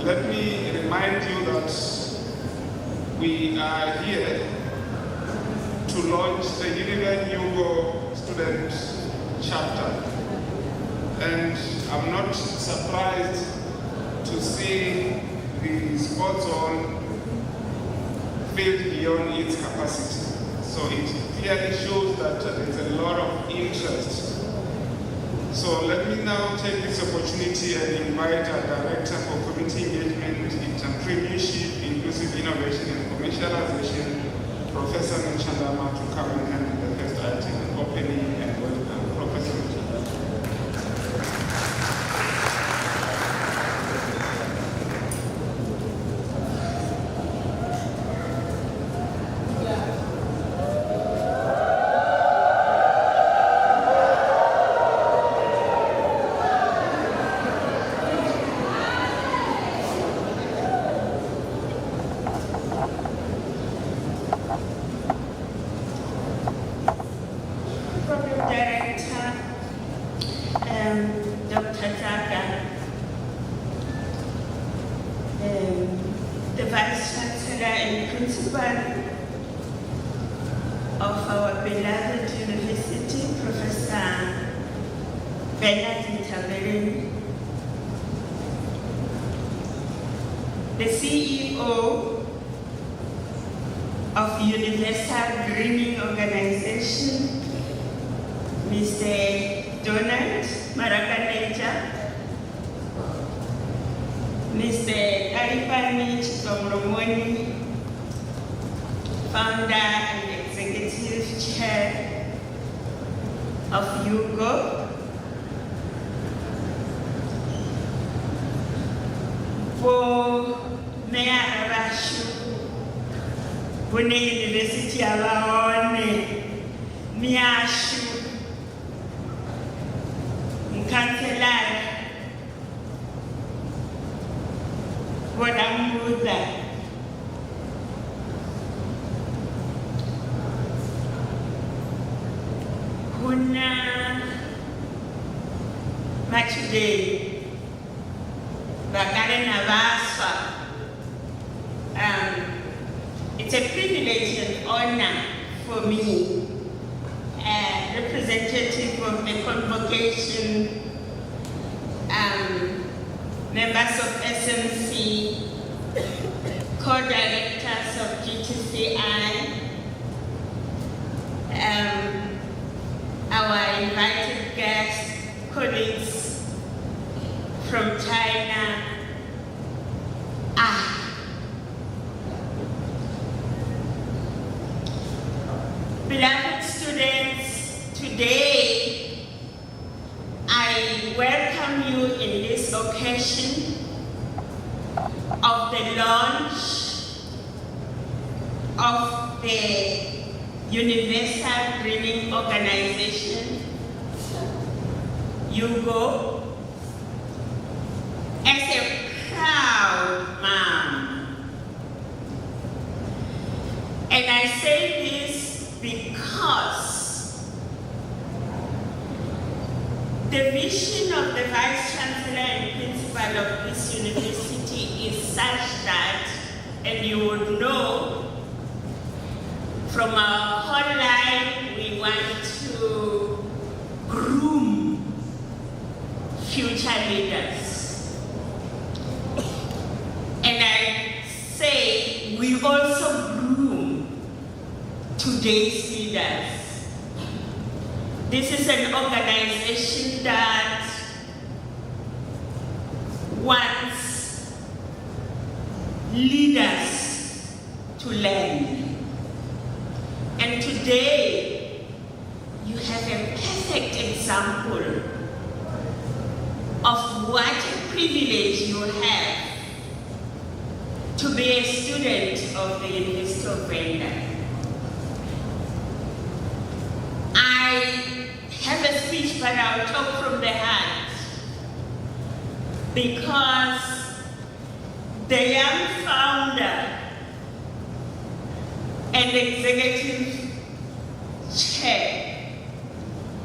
Let me remind you that we are here to launch the Unilever Hugo Student Chapter. And I'm not surprised to see the sports hall filled beyond its capacity. So it clearly shows that there's a lot of interest. So let me now take this opportunity and invite our Director for Community Engagement, Entrepreneurship, Inclusive Innovation and Commercialization, Professor Nchandama, to come and handle the first item, opening and welcome. Professor Nchandama. The Vice Chancellor and Principal of our beloved university, Professor Bernard Ntabeleni, the CEO of Universal Greening Organization, Mr. Donald Maraganeja, Mr. Alipani Chitomromoni, Founder and Executive Chair of UGO, for Mayor Rabashu, Pune University Abaone, Miashu, Councillor Vodambuza, Huna Machude, Bakare Navaswa. It's a privilege and honor for me, representative of the convocation, members of SMC, co-directors of GTCI, our invited guests, colleagues from China. Beloved students, today I welcome you in this occasion of the launch of the Universal Greening Organization, UGO, as a proud mom. And I say this because the vision of the Vice Chancellor and Principal of this university is such that, and you would know from our whole life, we want to groom future leaders. And I say we also groom today's leaders. This is an organization that wants leaders to learn. And today, you have a perfect example of what a privilege you have to be a student of the University of Brenda. I have a speech, but I'll talk from the heart, because the young founder and the executive chair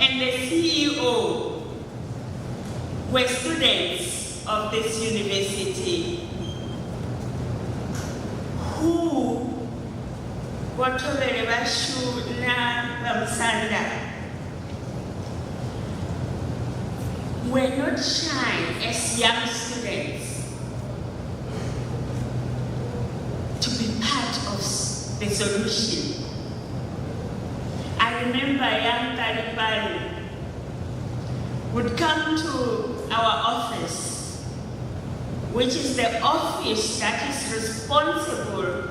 and the CEO were students of this university. Bathobele bashu na Bamsanda were not shy as young students to be part of the solution. I remember young Taliban would come to our office, which is the office that is responsible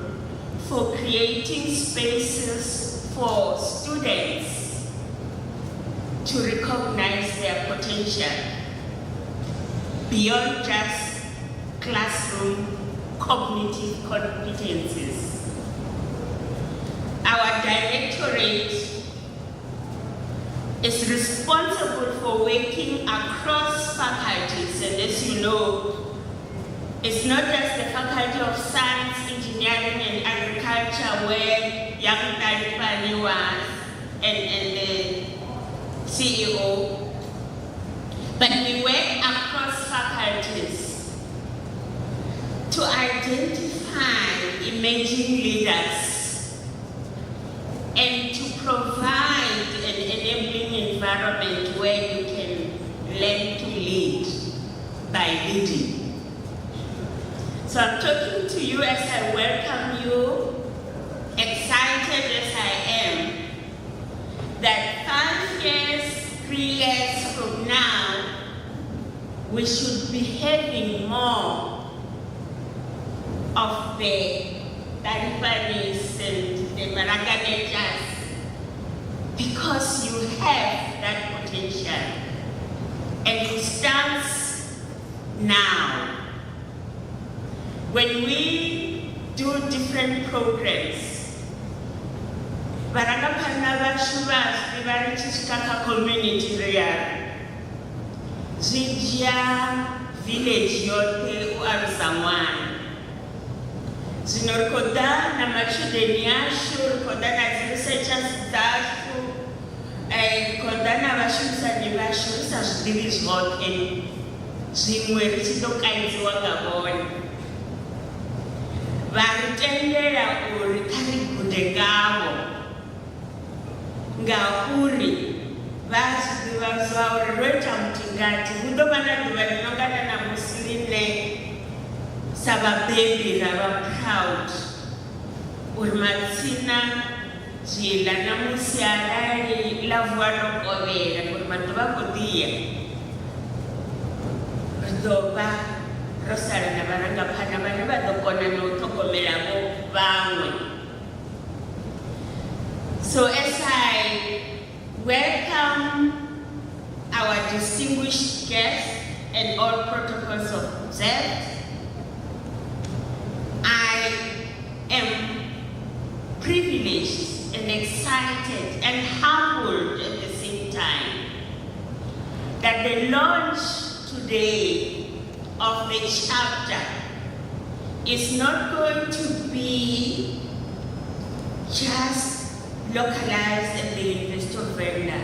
for creating spaces for students to recognize their potential beyond just classroom cognitive competencies. Our directorate is responsible for working across faculties, and as you know, it's not just the Faculty of Science, Engineering and Agriculture where young Talipani was and the CEO, but we work across faculties to identify emerging leaders and to provide an enabling environment where you can learn to lead by leading. So I'm talking to you as I welcome you, excited as I am, that 5 years, 3 years from now, we should be having more of the Talibanis and the Maraganetas because you have that potential and it starts now. When we do different programs, Barangapana Shubas, the Barachistaka community real, Zijia village yote uarzawan. Zinorkoda na machudeni yashu, koda na researchers dashu, koda na bashusa ni bashu, sa divis vote zimwe zito kainzi wagaboni. Varitendera uri kari kudengavo ngauri vasi divazwa uri rweta mtingati kudomana divarinongana na muslimne sababebi rava proud uri matsina jila na musialari lavuano kovera uri maduva kudia ridoba Rosara na Barangapana badokona no tokomela mo bangwe. So as I welcome our distinguished guests and all protocols observed, I am privileged and excited and humbled at the same time that the launch today of the chapter is not going to be just localized at the University of Venda.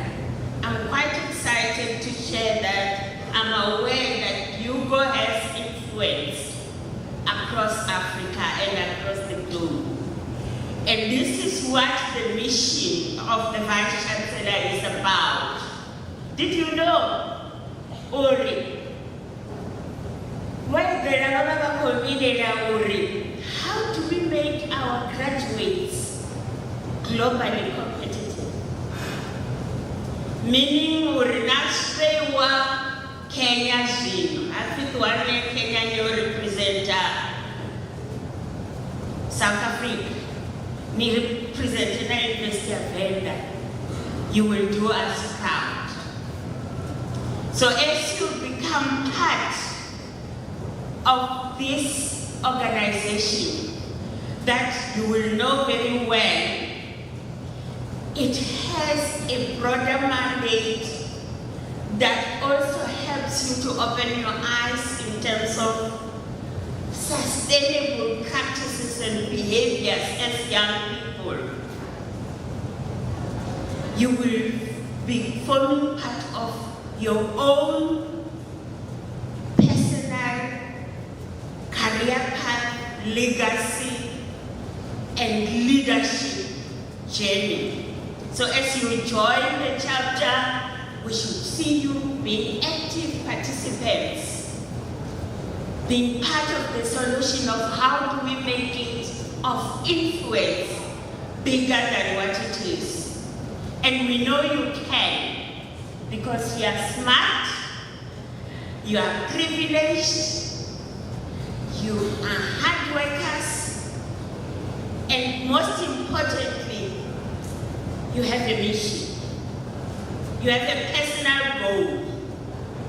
I'm quite excited to share that I'm aware that UGO has influence across Africa and across the globe. And this is what the mission of the Vice Chancellor is about. Did you know, Uri? How do we make our graduates globally competitive? Meaning, Kenya, I think one day Kenya will represent South Africa. Me represent the University of Venda. You will do us proud. So as you become part of this organization that you will know very well, it has a broader mandate that also helps you to open your eyes in terms of sustainable practices and behaviors as young people. You will be forming part of your own personal career path, legacy, and leadership journey. So as you join the chapter, we should see you being active participants, being part of the solution of how do we make it of influence bigger than what it is. And we know you can, because you are smart, you are privileged, you are hard workers, and most importantly, you have a mission. You have a personal goal.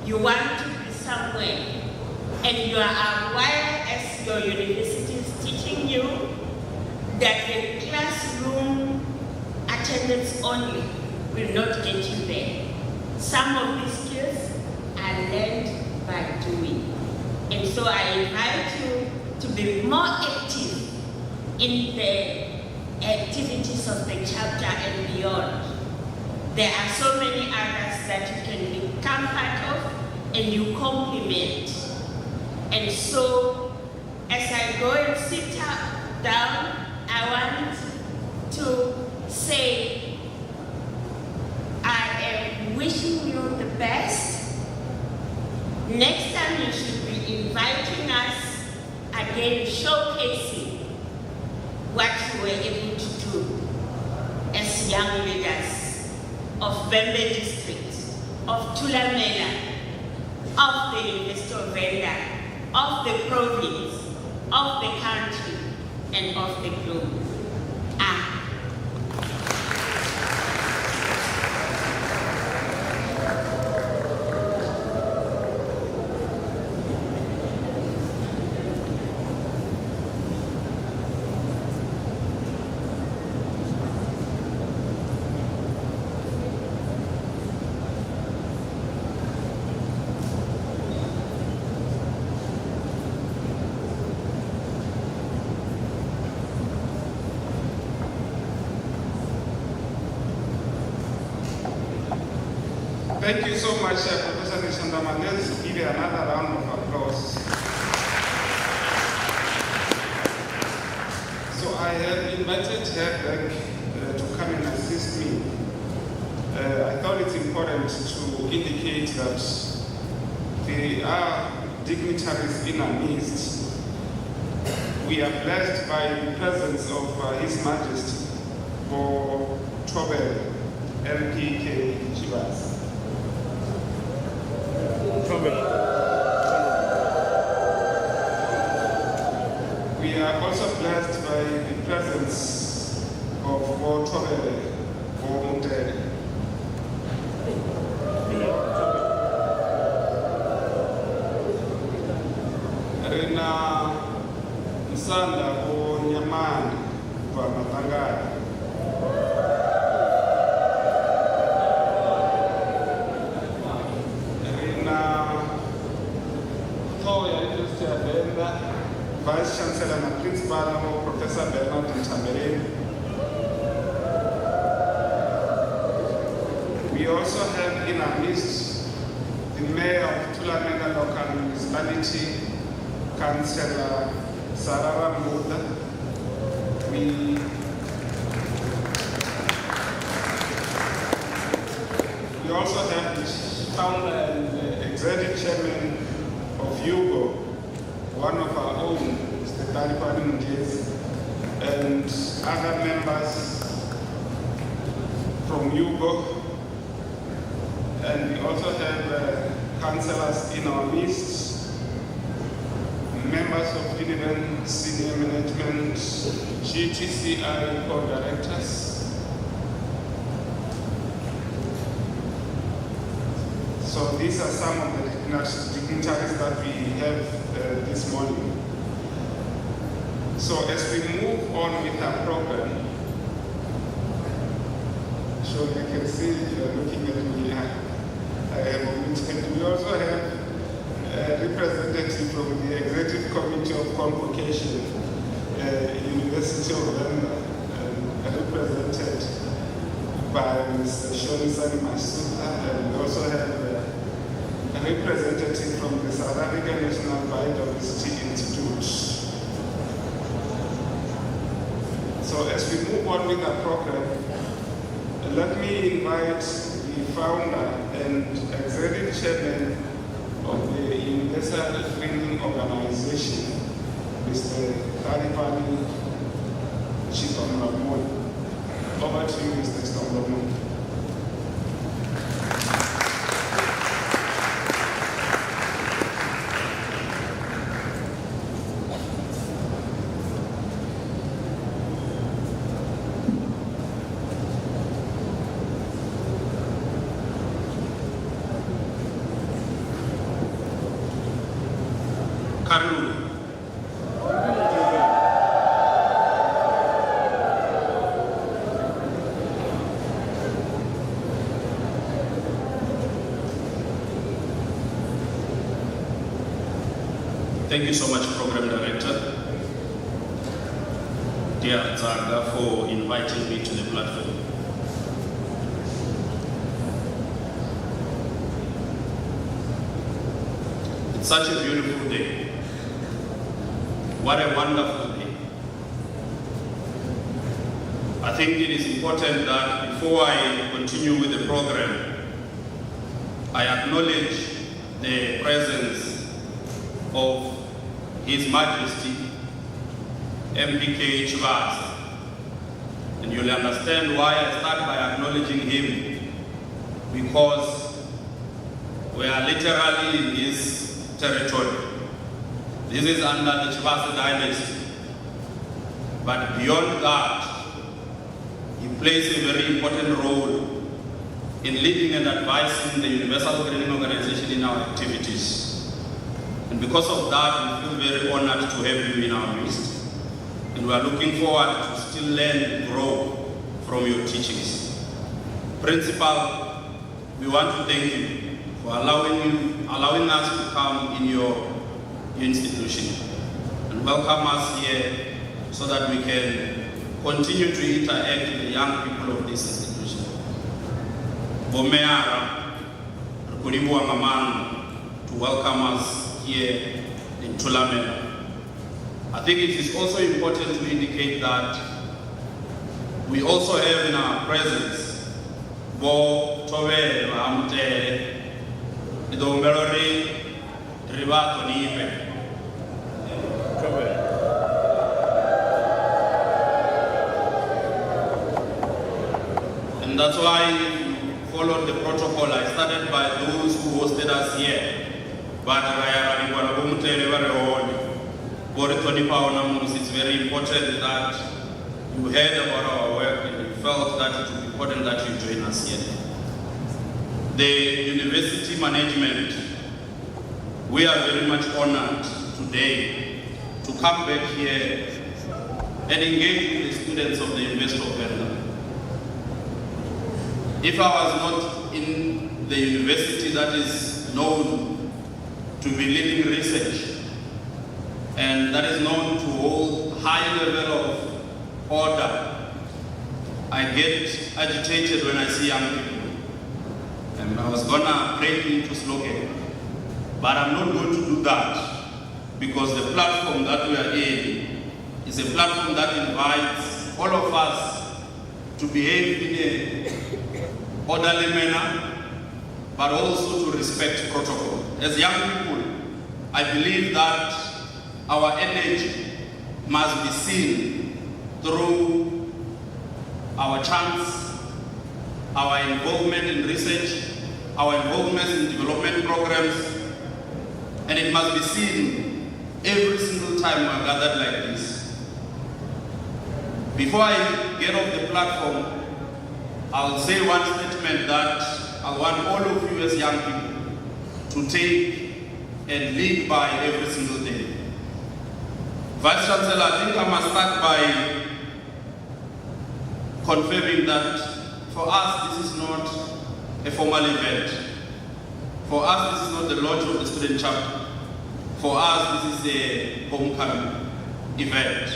You want to be somewhere, and you are aware, as your university is teaching you, that the classroom attendance only will not get you there. Some of these skills are learned by doing. And so I invite you to be more active in the activities of the chapter and beyond. There are so many others that you can become part of and you complement. And so, as I go and sit down, I want to say, I am wishing you the best. Next time you should be inviting us again, showcasing what you were able to do as young leaders of Bembe District, of Thulamela, of the University of Venda, of the province, of the country, and of the globe. Thank you so much, Professor Nishandama. Let's give you another round of applause. So I have invited her back to come and assist me. I thought it's important to indicate that there are dignitaries in our midst. We are blessed by the presence of His Majesty for Tobel, LPK Chivas. We are also blessed by the presence of Tobel Mutele. Rena Msanda Nyamani kwa Matangara. Vice Chancellor and Principal Professor Bernard Ntambeleni. We also have in our midst the Mayor of Thulamela Local Municipality, Councillor Sarara Mbuda. We also have the founder and executive chairman of UGO, one of our own, Mr. Talipani Mjezi, and other members from UGO. And we also have councillors in our midst, members of Univen senior management, GTCI board directors. So these are some of the dignitaries that we have this morning. So as we move on with our program, so you can see if you are looking at me, I have omitted. We also have a representative from the Executive Committee of Convocation, University of Venda, represented by Mr. Shonisani Masuta, and we also have a representative from the South African National Biodiversity Institute. So So as we move on with our program, let me invite the founder and executive chairman of the Universal Training Organization, Mr. Tharipani Chitomramon. Over to you, Mr. Chitomramon. Thank you so much, Program Director, dear Zaga, for inviting me to the platform. It's such a beautiful day. What a wonderful day. I think it is important that before I continue with the program, I acknowledge the presence of His Majesty MPK Chivasa. And you'll understand why I start by acknowledging him, because we are literally in his territory. This is under the Chivasa dynasty. But beyond that, he plays a very important role in leading and advising the Universal Training Organization in our activities. And because of that, we feel very honored to have you in our midst. And we are looking forward to still learn and grow from your teachings. Principal, we want to thank you for allowing us to come in your institution and welcome us here so that we can continue to interact with the young people of this institution. Bomeara, Rukulibu Angaman, to welcome us here in Tulamela. I think it is also important to indicate that we also have in our presence Bo Tove Amte Idombelori Ribato Nive. And that's why we followed the protocol. I started by those who hosted us here. But it's very important that you heard about our work and you felt that it would be important that you join us here. The university management, we are very much honored today to come back here and engage with the students of the University of Venda. If I was not in the university that is known to be leading research, and that is known to hold high level of order, I get agitated when I see young people. And I was gonna break into slogan, but I'm not going to do that, because the platform that we are in is a platform that invites all of us to behave in an orderly manner, but also to respect protocol. As young people, I believe that our energy must be seen through our chance, our involvement in research, our involvement in development programs, and it must be seen every single time we are gathered like this. Before I get off the platform, I'll say one statement that I want all of you as young people to take and live by every single day. Vice Chancellor, I think I must start by confirming that for us, this is not a formal event. For us, this is not the launch of the student chapter. For us, this is a homecoming event.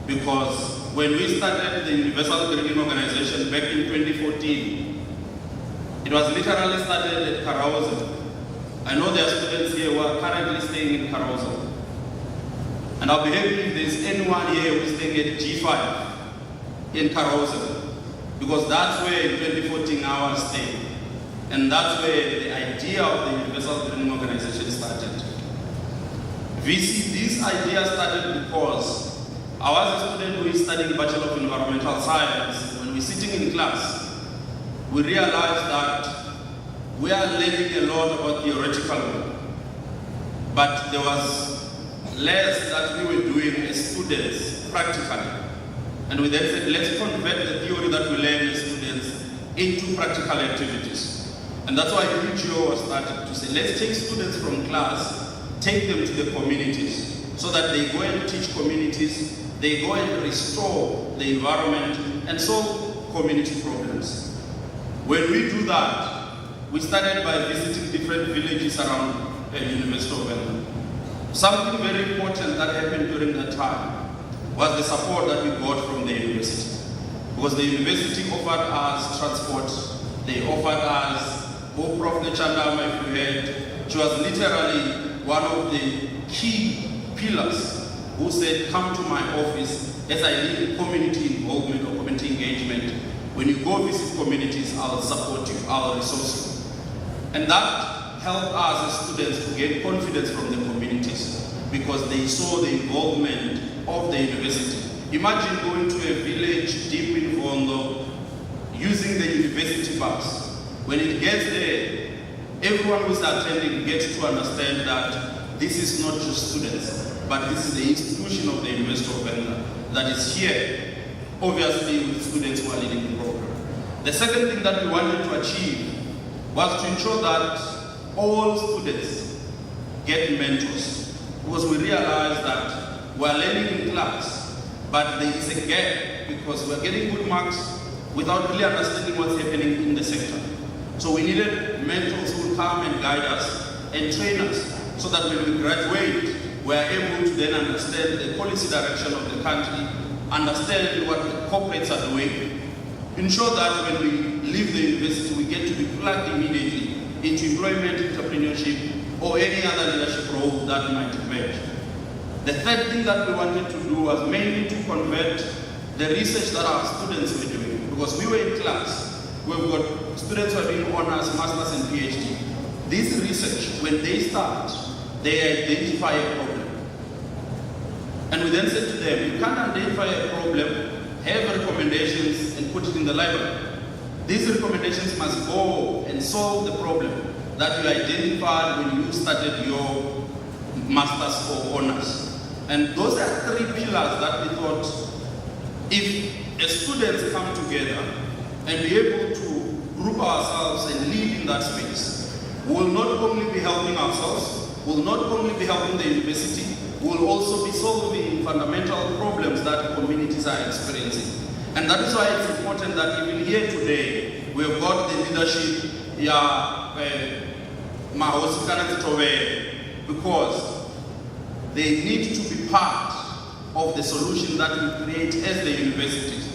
Because when we started the Universal Training Organization back in 2014, it was literally started at Carousel. I know there are students here who are currently staying in Carousel. And I'll be happy if there's anyone here who's staying at G5. in Carousel, because that's where in 2014 I was staying. And that's where the idea of the Universal Training Organization started. This idea started because I was a student who is studying Bachelor of Environmental Science. When we're sitting in class, we realized that we are learning a lot about theoretical work, but there was less that we were doing as students practically. And we then said, let's convert the theory that we learn as students into practical activities. And that's why UGO was started to say, let's take students from class, take them to the communities, so that they go and teach communities, they go and restore the environment and solve community problems. When we do that, we started by visiting different villages around the University of Venda. Something very important that happened during that time was the support that we got from the university. Because the university offered us transport, they offered us, Prof. Nechandama, if you heard, she was literally one of the key pillars who said, come to my office as I lead community involvement or community engagement. When you go visit communities, I'll support you, I'll resource you. And that helped us as students to gain confidence from the communities because they saw the involvement of the university. Imagine going to a village deep in Vondo using the university bus. When it gets there, everyone who's attending gets to understand that this is not just students, but this is the institution of the University of Venda that is here, obviously with students who are leading the program. The second thing that we wanted to achieve was to ensure that all students get mentors, because we realized that we're learning in class, but there is a gap because we're getting good marks without really understanding what's happening in the sector. So we needed mentors who will come and guide us and train us so that when we graduate, we're able to then understand the policy direction of the country, understand what the corporates are doing, ensure that when we leave the university, we get to be plugged immediately into employment, entrepreneurship, or any other leadership role that might emerge. The third thing that we wanted to do was mainly to convert the research that our students were doing, because we were in class. We've got students who are doing honors, masters, and PhD. This research, when they start, they identify a problem. And we then said to them, you can't identify a problem, have recommendations, and put it in the library. These recommendations must go and solve the problem that you identified when you started your masters or honors. And those are three pillars that we thought, if the students come together and be able to group ourselves and lead in that space, we will not only be helping ourselves, we will not only be helping the university, we will also be solving fundamental problems that communities are experiencing. And that is why it's important that even here today, we have got the leadership, because they need to be part of the solution that we create as the universities,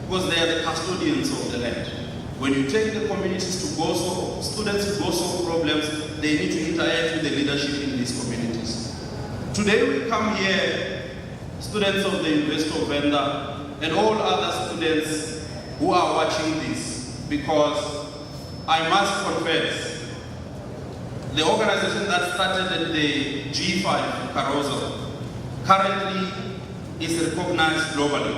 because they are the custodians of the land. When you take the communities to go solve, students to go solve problems, they need to interact with the leadership in these communities. Today we come here, students of the University of Venda, and all other students who are watching this, because I must confess, the organization that started at the G5 Carousel currently is recognized globally.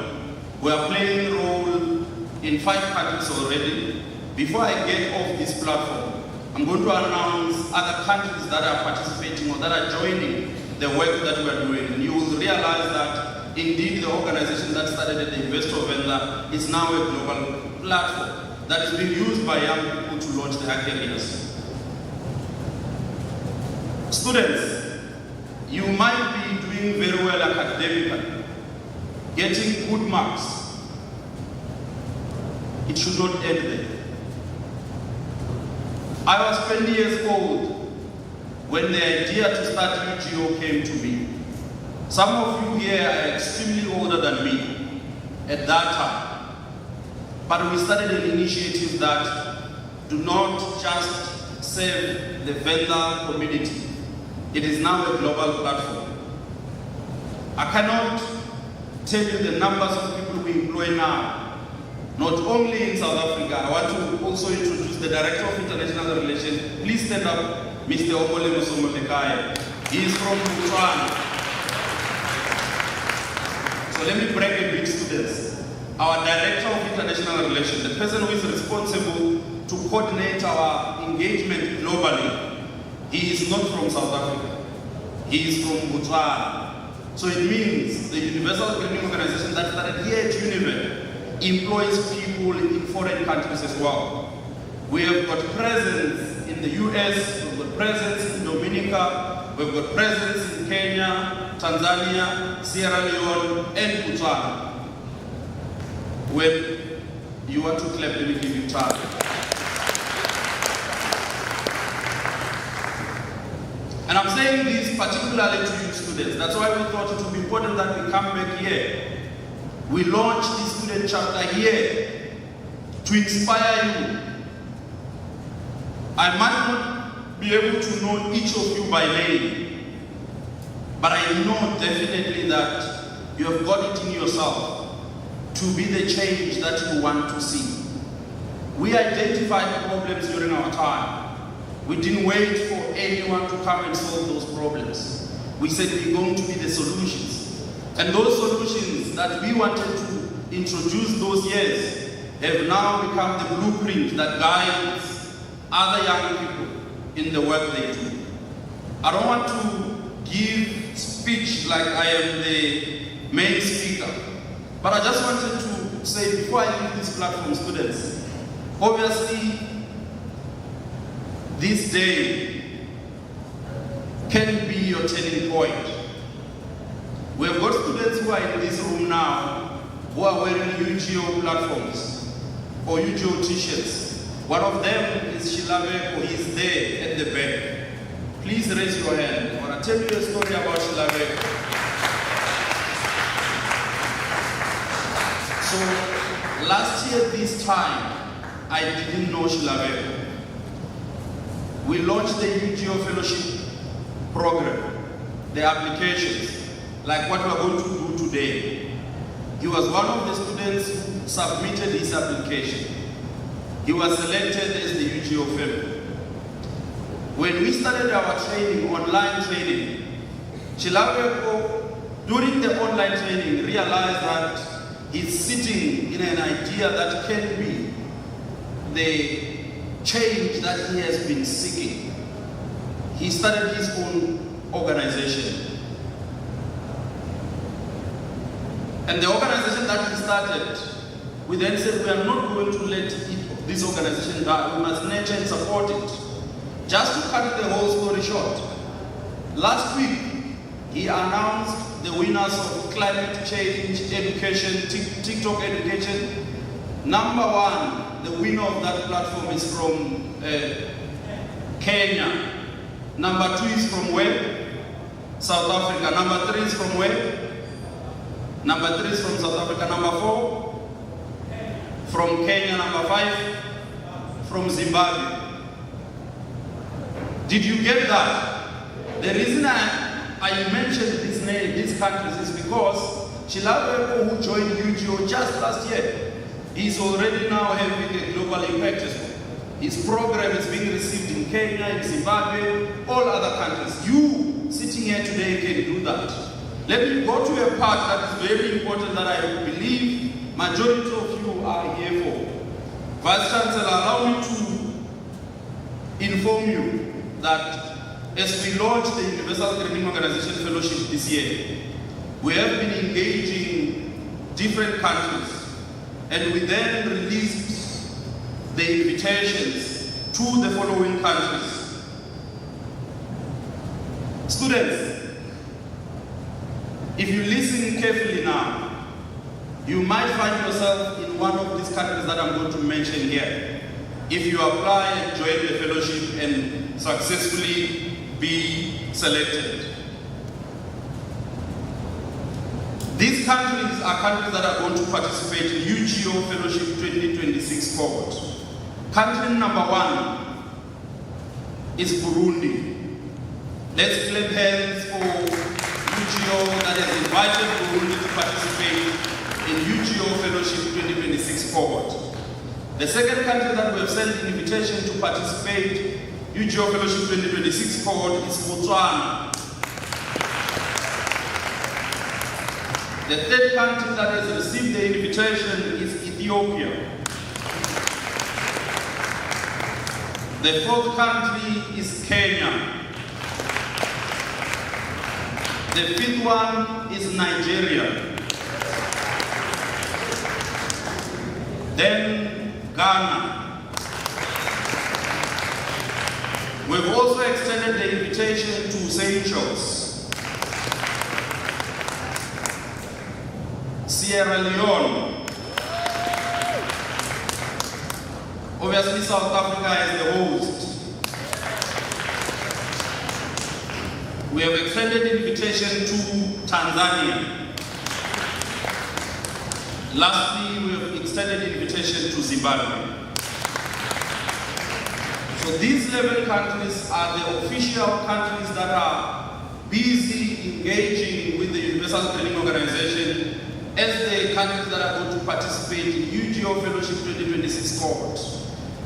We are playing a role in 5 countries already. Before I get off this platform, I'm going to announce other countries that are participating or that are joining the work that we are doing. And you will realize that indeed the organization that started at the University of Venda is now a global platform that is being used by young people to launch their careers. Students, you might be doing very well academically, getting good marks. It should not end there. I was 20 years old when the idea to start UGO came to me. Some of you here are extremely older than me at that time. But we started an initiative that do not just serve the Venda community. It is now a global platform. I cannot tell you the numbers of people we employ now, not only in South Africa. I want to also introduce the Director of International Relations. Please stand up, Mr. Omole Musomolekaya. He is from Botswana. So let me break a bit, students. Our Director of International Relations, the person who is responsible to coordinate our engagement globally, he is not from South Africa. He is from Botswana. So it means the Universal Screening Organization that started here at UNIVER employs people in foreign countries as well. We have got presence in the US, we've got presence in Dominica, we've got presence in Kenya, Tanzania, Sierra Leone, and Botswana. When you want to clap, let me give you time. And I'm saying this particularly to you students. That's why we thought it would be important that we come back here. We launched this student chapter here to inspire you. I might not be able to know each of you by name, but I know definitely that you have got it in yourself to be the change that you want to see. We identified problems during our time. We didn't wait for anyone to come and solve those problems. We said we're going to be the solutions. And those solutions that we wanted to introduce those years have now become the blueprint that guides other young people in the work they do. I don't want to give speech like I am the main speaker, but I just wanted to say before I leave this platform, students, obviously this day can be your turning point. We have got students who are in this room now who are wearing UGO platforms or UGO t-shirts. One of them is Shilave, who is there at the back. Please raise your hand. I want to tell you a story about Shilave. So last year this time, I didn't know Shilave. We launched the UGO Fellowship Program, the applications, like what we're going to do today. He was one of the students who submitted his application. He was selected as the UGO Fellow. When we started our training, online training, Chilabeko, during the online training, realized that he's sitting in an idea that can be the change that he has been seeking. He started his own organization. And the organization that he started, we then said we are not going to let this organization die. We must nurture and support it. Just to cut the whole story short, last week he announced the winners of climate change education, TikTok education. Number one, the winner of that platform is from Kenya. Number two is from where? South Africa. Number three is from where? Number three is from South Africa. Number four? From Kenya. Number five? From Zimbabwe. Did you get that? The reason I mentioned these countries is because Chilabeko, who joined UGO just last year, is already now having a global impact as well. His program is being received in Kenya, in Zimbabwe, all other countries. You, sitting here today, can do that. Let me go to a part that is very important that I believe majority of you are here for. Vice Chancellor, allow me to inform you that as we launch the Universal Screening Organization Fellowship this year, we have been engaging different countries. And we then released the invitations to the following countries. Students, if you listen carefully now, you might find yourself in one of these countries that I'm going to mention here. If you apply and join the fellowship and successfully be selected. These countries are countries that are going to participate in UGO Fellowship 2026 cohort. Country number one is Burundi. Let's clap hands for UGO that has invited Burundi to participate in UGO Fellowship 2026 cohort. The second country that we have sent an invitation to participate UGO Fellowship 2026 cohort is Botswana. The third country that has received the invitation is Ethiopia. The fourth country is Kenya. The fifth one is Nigeria. Then Ghana. We've also extended the invitation to Seychelles, Sierra Leone. Obviously, South Africa is the host. We have extended the invitation to Tanzania. Lastly, we have extended the invitation to Zimbabwe. So these 11 countries are the official countries that are busy engaging with the Universal Training Organization as the countries that are going to participate in UGO Fellowship 2026 cohort.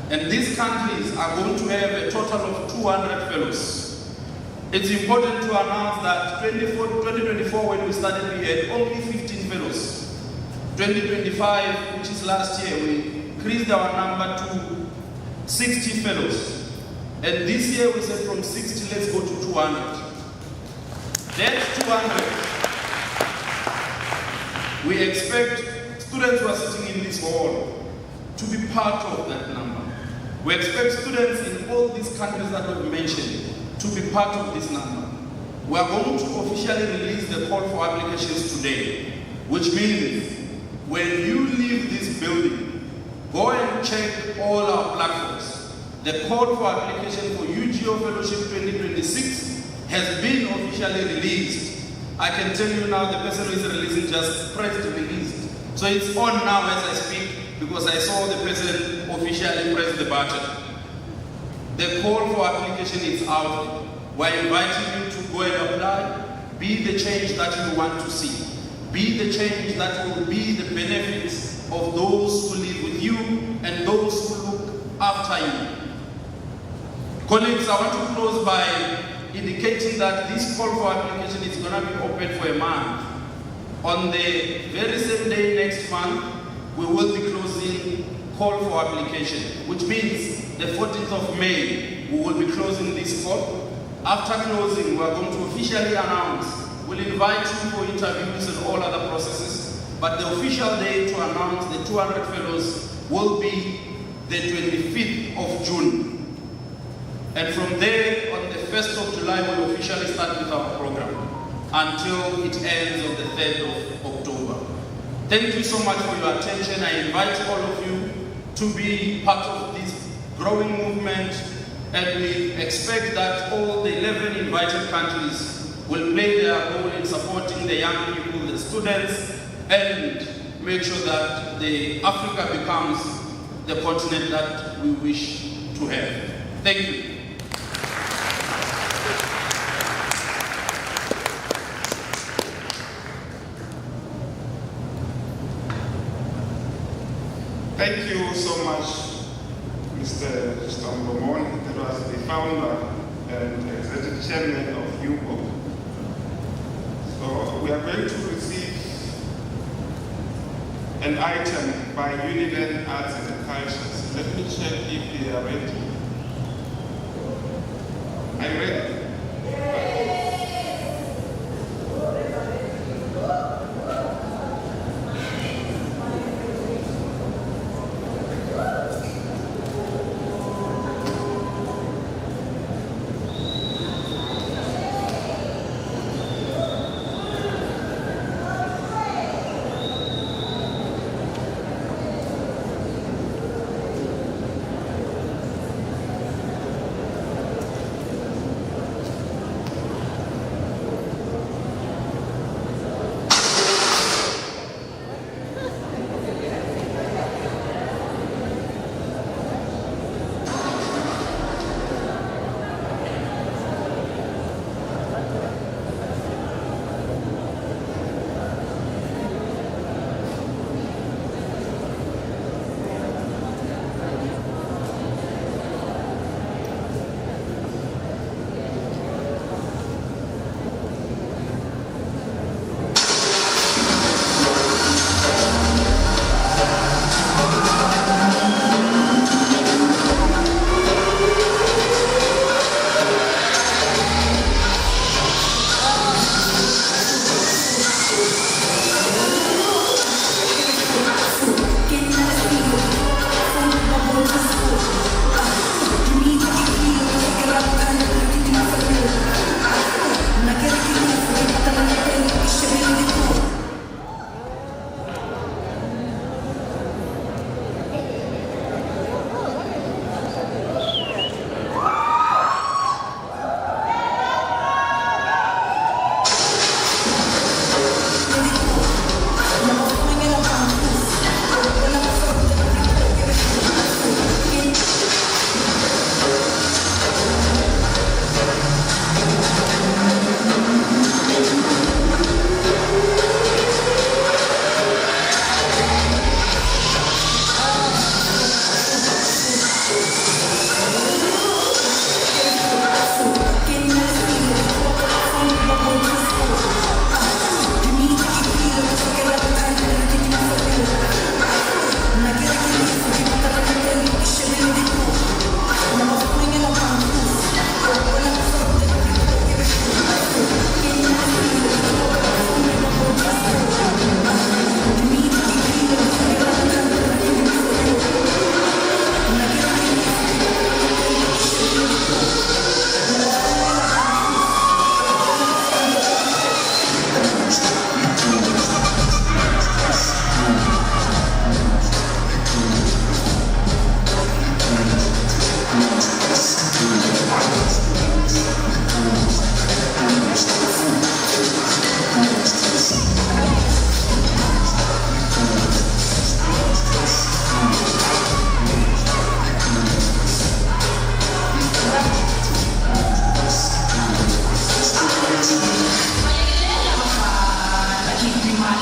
And these countries are going to have a total of 200 fellows. It's important to announce that 2024, when we started, we had only 15 fellows. 2025, which is last year, we increased our number to 60 fellows. And this year we said from 60, let's go to 200. That 200, we expect students who are sitting in this hall to be part of that number. We expect students in all these countries that we've mentioned to be part of this number. We are going to officially release the call for applications today, which means when you leave this building, go and check all our platforms. The call for application for UGO Fellowship 2026 has been officially released. I can tell you now, the person who is releasing just pressed released. So it's on now as I speak, because I saw the person officially press the button. The call for application is out. We're inviting you to go and apply. Be the change that you want to see. Be the change that will be the benefits of those who live with you and those who look after you. Colleagues, I want to close by indicating that this call for application is going to be open for a month. On the very same day next month, we will be closing call for application, which means the 14th of May, we will be closing this call. After closing, we are going to officially announce. We'll invite you for interviews and all other processes, but the official day to announce the 200 fellows will be the 25th of June. And from there, on the 1st of July, we'll officially start with our program until it ends on the 3rd of October. Thank you so much for your attention. I invite all of you to be part of this growing movement, and we expect that all the 11 invited countries will play their role in supporting the young people, the students, and make sure that the Africa becomes the continent that we wish to have. Thank you. Thank you so much, Mr. Stambomon, that was the founder and executive chairman of UGO. So we are going to receive an item by Univen Arts and Cultures. Let me check if they are ready. Are you ready?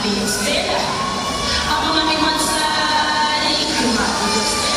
Stella. Ako naman sa kumari Stella.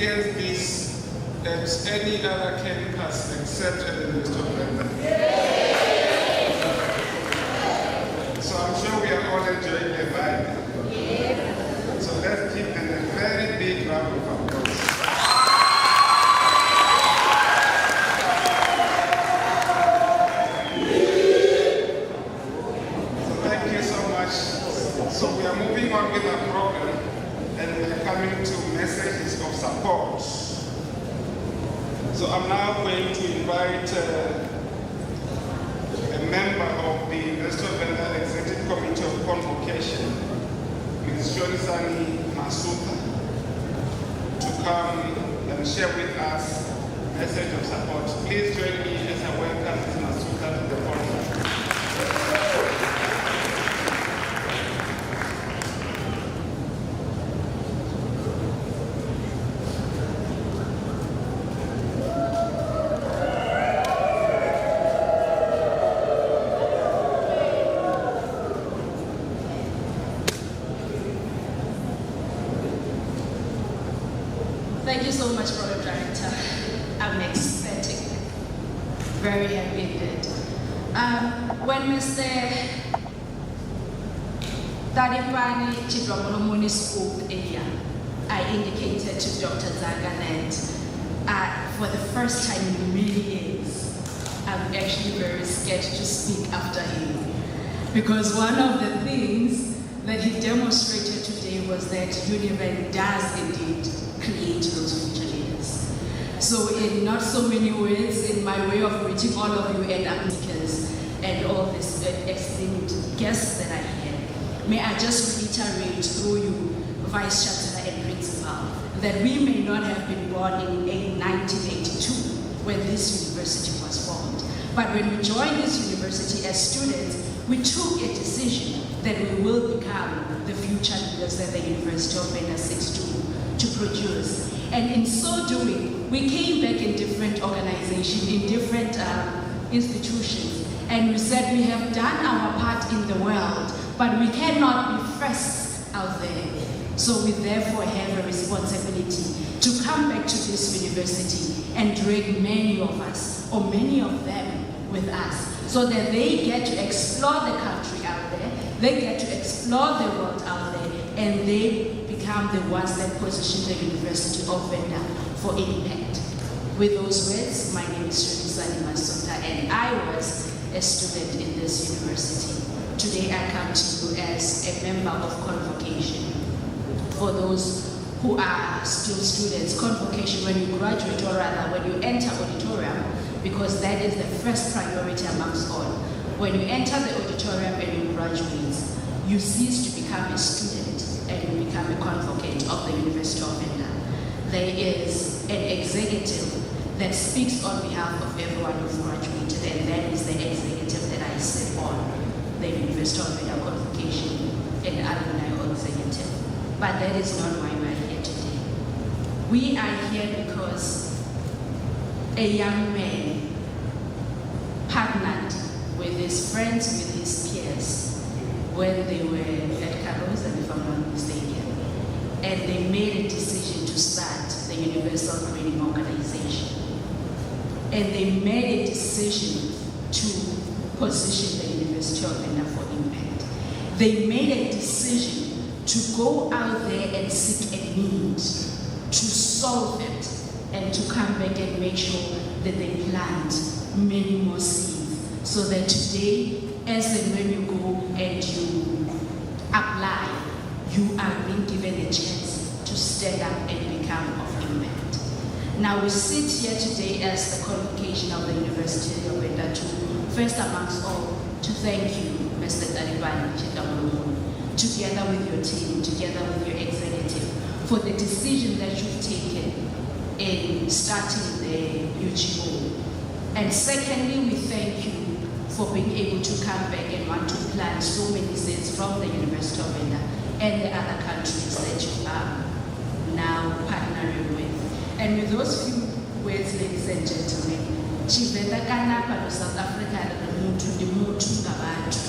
experience this at any other campus except at the University of Venda? So I'm sure we are all enjoying the vibe. So let's give them a very big round of applause. So thank you so much. So we are moving on with our program and we are coming to messages of support. So I'm now going to invite a member of the University of Venda Executive Committee of Convocation, Ms. Jolisani Masuta, to come and share with us a message of support. Please join me as I welcome Ms. Masuta to the podium. Thank you so much, Program Director. I'm ecstatic, very happy indeed. When Mr. Tadipani Chidramolomoni spoke earlier, I indicated to Dr. Zaga that for the first time in many years, I'm actually very scared to speak after him. Because one of the things that he demonstrated today was that Univen does indeed create those future leaders. So in not so many words, in my way of reaching all of you and our speakers and all these esteemed guests that are here, may I just reiterate through you, Vice Chancellor and Principal, that we may not have been born in 1982 when this university was formed. But when we joined this university as students, we took a decision that we will become the future leaders that the University of Venda seeks to produce. And in so doing, we came back in different organizations, in different institutions, and we said we have done our part in the world, but we cannot be first out there. So we therefore have a responsibility to come back to this university and drag many of us, or many of them, with us, so that they get to explore the country out there, they get to explore the world out there, and they become the ones that position the University of Venda for impact. With those words, my name is Jolisani Masuta, and I was a student in this university. Today I come to you as a member of Convocation. For those who are still students, Convocation, when you graduate, or rather when you enter auditorium, because that is the first priority amongst all. When you enter the auditorium and you graduate, you cease to become a student and you become a convocate of the University of Venda. There is an executive that speaks on behalf of everyone who's graduated, and that is the executive that I sit on, the University of Venda Convocation and Alumni Executive. But that is not why we are here today. We are here because a young man partnered with his friends, with his peers, when they were at Karoza, if I'm not mistaken, and they made a decision to start the Universal Training Organization. And they made a decision to position the University of Venda for impact. They made a decision to go out there and seek a need, to solve it, and to come back and make sure that they plant many more seeds, so that today, as and when you go and you apply, you are being given a chance to stand up and become of impact. Now we sit here today as the convocation of the University of Venda to, first amongst all, to thank you, Mr. Tadipani Chidramolomoni, together with your team, together with your executive, for the decision that you've taken in starting the UGO. And secondly, we thank you for being able to come back and want to plant so many seeds from the University of Venda and the other countries that you are now partnering with. And with those few words, ladies and gentlemen, Chivenda kanapa no South Africa mutu ndi mutu ngabantu.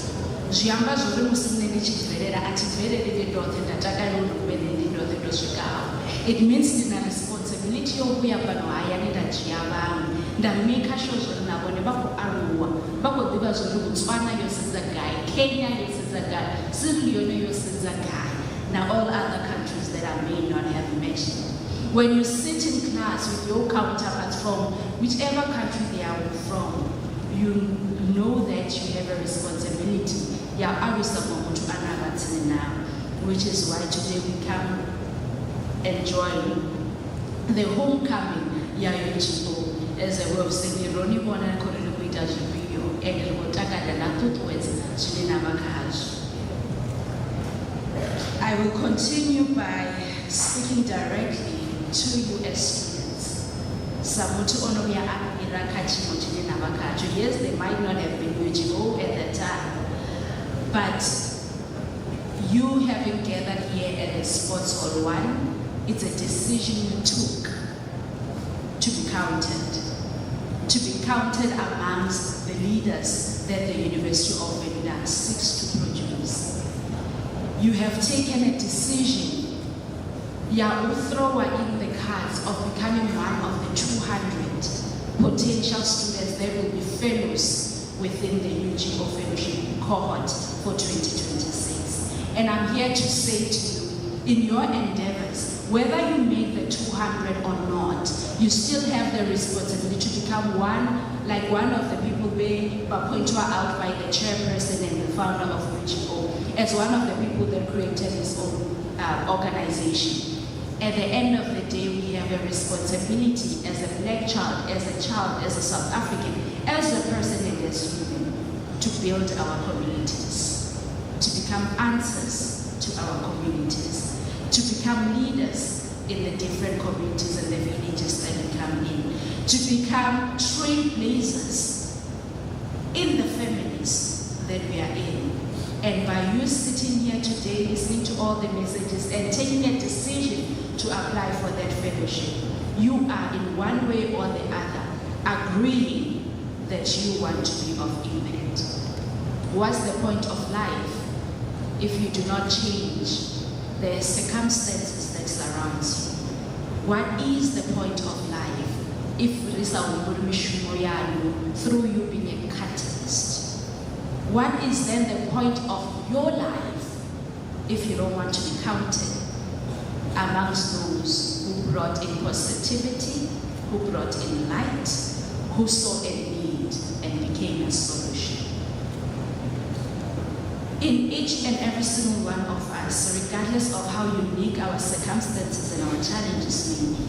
Zviamba zvori musineni chibverera ativerere ndothe ndatakayondo kubene ndothe ndosvikawo. It means ndina responsibility responsibility yokuya pano hayani ndadzhiya vamwe ndameka sure zviri navone vakuaruwa vakudziva zviri Botswana yosedza Gai, Kenya yosedza Gai, Sierra Leone yosedza Gai. Now all other countries that I may not have mentioned. When you sit in class with your counterparts from whichever country they are from, you know that you have a responsibility. Which is why today we come enjoy the homecoming UGO as a way of saying Ronnie Bona Korenuita Jibio and Rotaka and Natutwes Sulinamakash. I will continue by speaking directly to you as students. Samutu Onoya Irakachi Motini Namakacho. Yes, they might not have been UGO at that time, but you having gathered here at the Sports Hall 1, it's a decision you took to be counted amongst the leaders that the University of Venda seeks to produce. You have taken a decision, throw in the cards of becoming one of the 200 potential students that will be fellows within the UGO fellowship cohort for 2026. And I'm here to say to you, in your endeavors, whether you make the 200 or not, you still have the responsibility to become one of the people being pointed out by the chairperson and the founder of UGO, as one of the people that created his own organization. At the end of the day, we have a responsibility as a black child, as a South African, as a person and as human, to build our communities, to become answers to our communities, to become leaders in the different communities and the villages that we come in, to become trailblazers in the families that we are in. And by you sitting here today, listening to all the messages and taking a decision to apply for that fellowship, you are in one way or the other agreeing that you want to be of impact. What's the point of life if you do not change the circumstances that surrounds you? What is the point of life if through you being a catalyst? What is then the point of your life if you don't want to be counted amongst those who brought in positivity, who brought in light, who saw a need and became a solution? In each and every single one of us, regardless of how unique our circumstances and our challenges may be,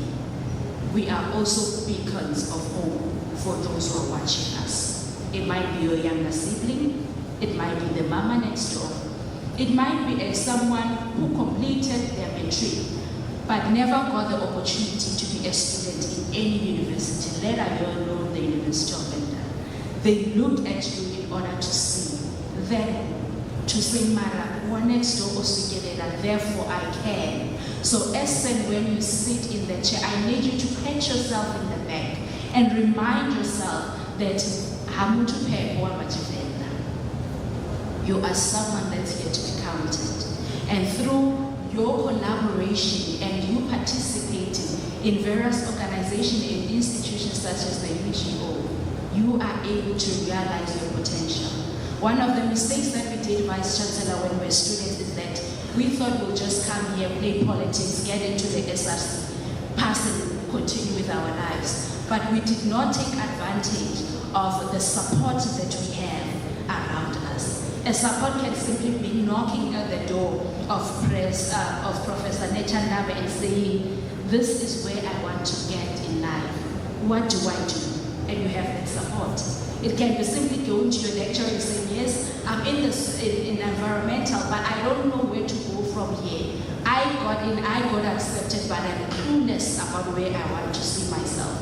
we are also beacons of hope for those who are watching us. It might be your younger sibling, it might be the mama next door, it might be someone who completed their matric but never got the opportunity to be a student in any university, let alone the University of Venda. They looked at you in order to see them, to say, Mara, one next door also get it, and therefore I can. So as and when you sit in the chair, I need you to pat yourself in the back and remind yourself that you are someone that's here to be counted. And through your collaboration and you participating in various organizations and institutions such as the UGO, you are able to realize your potential. One of the mistakes that we did, Vice Chancellor, when we were students is that we thought we'll just come here, play politics, get into the SRC, pass and continue with our lives. But we did not take advantage of the support that we have around us. A support can simply be knocking at the door of Professor Nechandabe and saying, this is where I want to get in life. What do I do? And you have that support. It can be simply going to your lecturer and saying, yes, I'm in environmental, but I don't know where to go from here. I got accepted, but I'm clueless about where I want to see myself.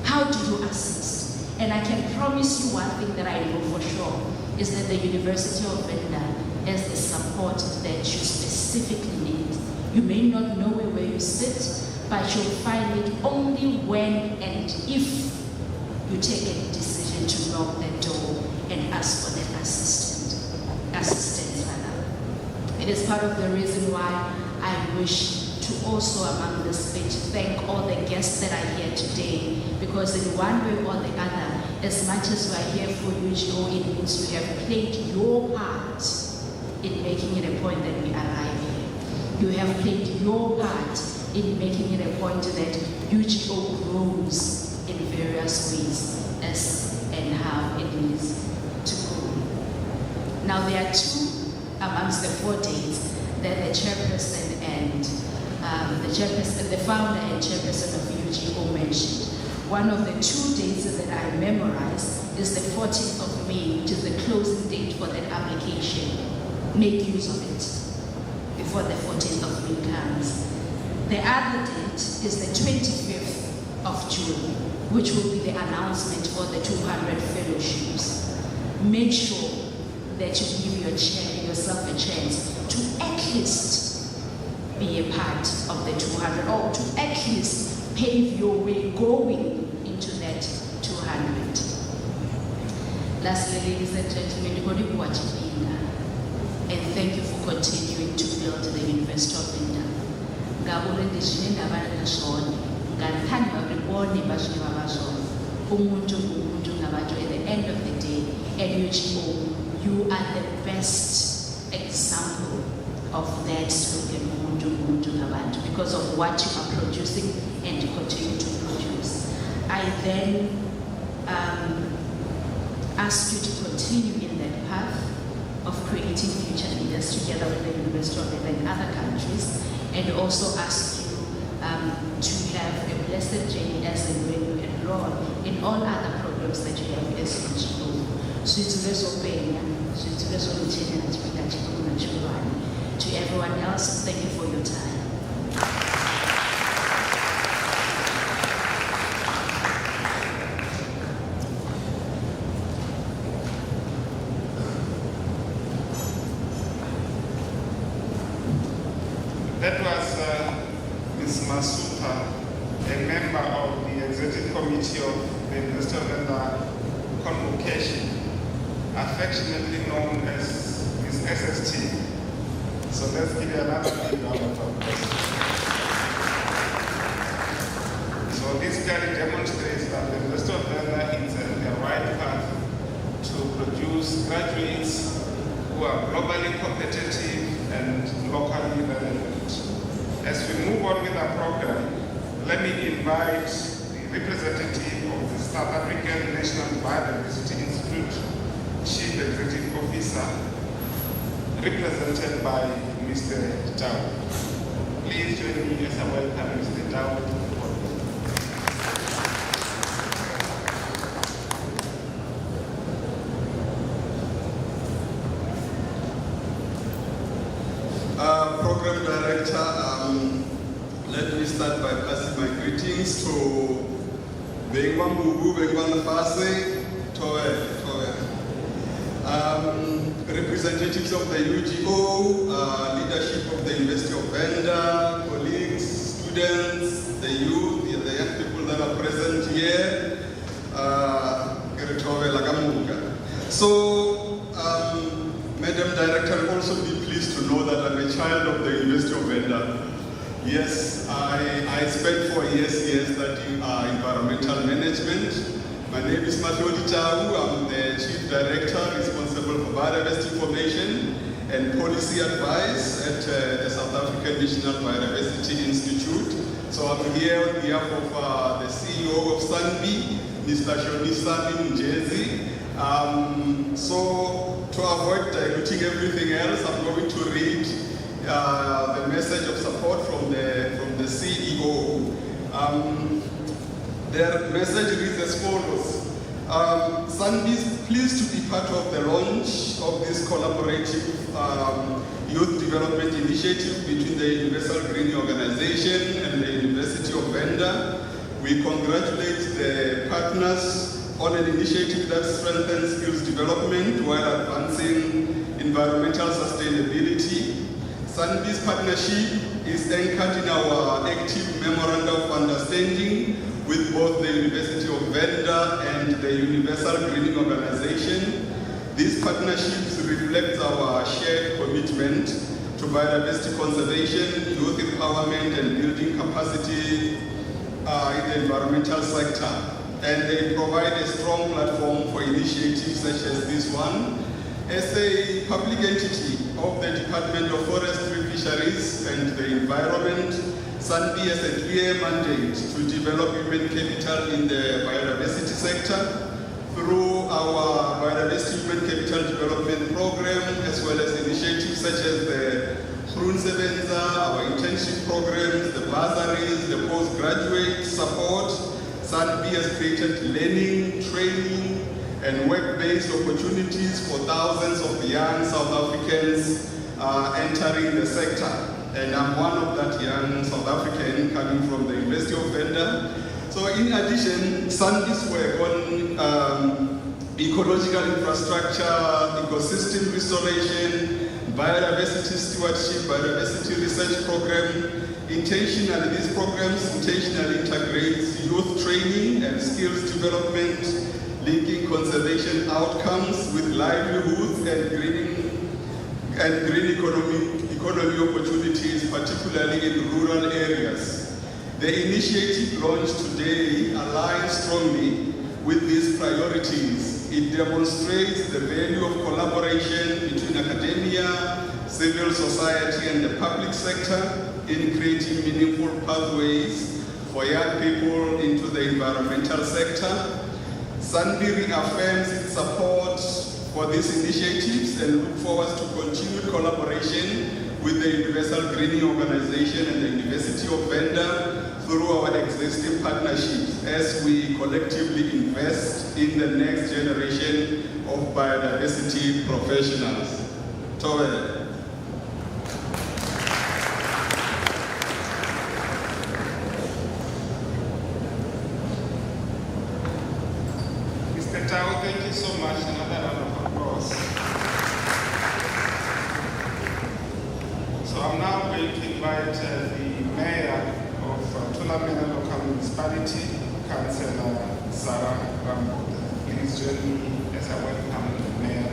How do you assist? And I can promise you one thing that I know for sure, is that the University of Venda has the support that you specifically need. You may not know where you sit, but you'll find it only when and if you take a decision to knock the door and ask for that assistance. It is part of the reason why I wish to also among the speech thank all the guests that are here today, because in one way or the other, as much as we are here for UGO, it means you have played your part in making it a point that we arrive here. You have played your part in making it a point that UGO grows in various ways as and how it needs to grow. Now there are two amongst the 4 days that the chairperson and the founder and chairperson of UGO mentioned. One of the 2 dates that I memorized is the 14th of May, which is the closing date for that application. Make use of it before the 14th of May comes. The other date is the 25th of June, which will be the announcement for the 200 fellowships. Make sure that you give yourself a chance to at least be a part of the 200, or to at least pave your way going into that 200. Lastly, ladies and gentlemen, and thank you for continuing to build the University of Venda. At the end of the day, at UGO, you are the best example of that slogan, because of what you are producing and continue to produce. I then ask you to continue in that path of creating future leaders together with the University of Venda and other countries, and also ask you to have a blessed journey as and when you enroll in all other programs that you have as UGO. To everyone else, thank you for your time. That was Ms. Masupa, a member of the Executive Committee of the University of Venda Convocation, affectionately known as Ms. SST. So let's give her another big round of applause. So this clearly demonstrates that the University of Venda is on the right path to produce graduates who are globally competitive and locally relevant. As we move on with our program, let me invite the representative of the South African National Biodiversity Institute, Chief Executive Officer, represented by Mr. Tau. Please join me as I welcome Mr. Tau to the podium. Program Director, let me start by passing my greetings to Bengwa Mbubu, Bengwa Nafase, Toe. Representatives of the UGO, leadership of the University of Venda, colleagues, students, the youth, the young people that are present here, So, Madam Director, also be pleased to know that I'm a child of the University of Venda. Yes, I spent 4 years here studying environmental management. My name is Matloli Tau. I'm the Chief Director responsible for biodiversity information and policy advice at the South African National Biodiversity Institute. So I'm here on behalf of the CEO of SANBI, Mr. Shonisani Njezi. So to avoid diluting everything else, I'm going to read the message of support from the CEO. Their message reads as follows. SANBI is pleased to be part of the launch of this collaborative youth development initiative between the Universal Green Organization and the University of Venda. We congratulate the partners on an initiative that strengthens skills development while advancing environmental sustainability. SANBI's partnership is anchored in our active memorandum of understanding with both the University of Venda and the Universal Greening Organization. These partnerships reflect our shared commitment to biodiversity conservation, youth empowerment, and building capacity in the environmental sector. And they provide a strong platform for initiatives such as this one. As a public entity of the Department of Forestry, Fisheries and the Environment, SANBI has a clear mandate to develop human capital in the biodiversity sector through our biodiversity human capital development program, as well as initiatives such as the Groensebenza, our internship programs, the bursaries, the postgraduate support. SANBI has created learning, training, and work-based opportunities for thousands of young South Africans entering the sector. And I'm one of that young South African coming from the University of Venda. So in addition, SANBI's work on ecological infrastructure, ecosystem restoration, biodiversity stewardship, biodiversity research program, intentionally, these programs intentionally integrate youth training and skills development, linking conservation outcomes with livelihoods and green economy opportunities, particularly in rural areas. The initiative launched today aligns strongly with these priorities. It demonstrates the value of collaboration between academia, civil society, and the public sector in creating meaningful pathways for young people into the environmental sector. SANBI reaffirms its support for these initiatives and look forward to continued collaboration with the Universal Greening Organization and the University of Venda through our existing partnerships as we collectively invest in the next generation of biodiversity professionals. Towel. Mr. Tao, thank you so much. Another round of applause. So I'm now going to invite the Mayor of Thulamela Local Municipality, Councillor Sarah Rambuda. Please join me as I welcome the Mayor.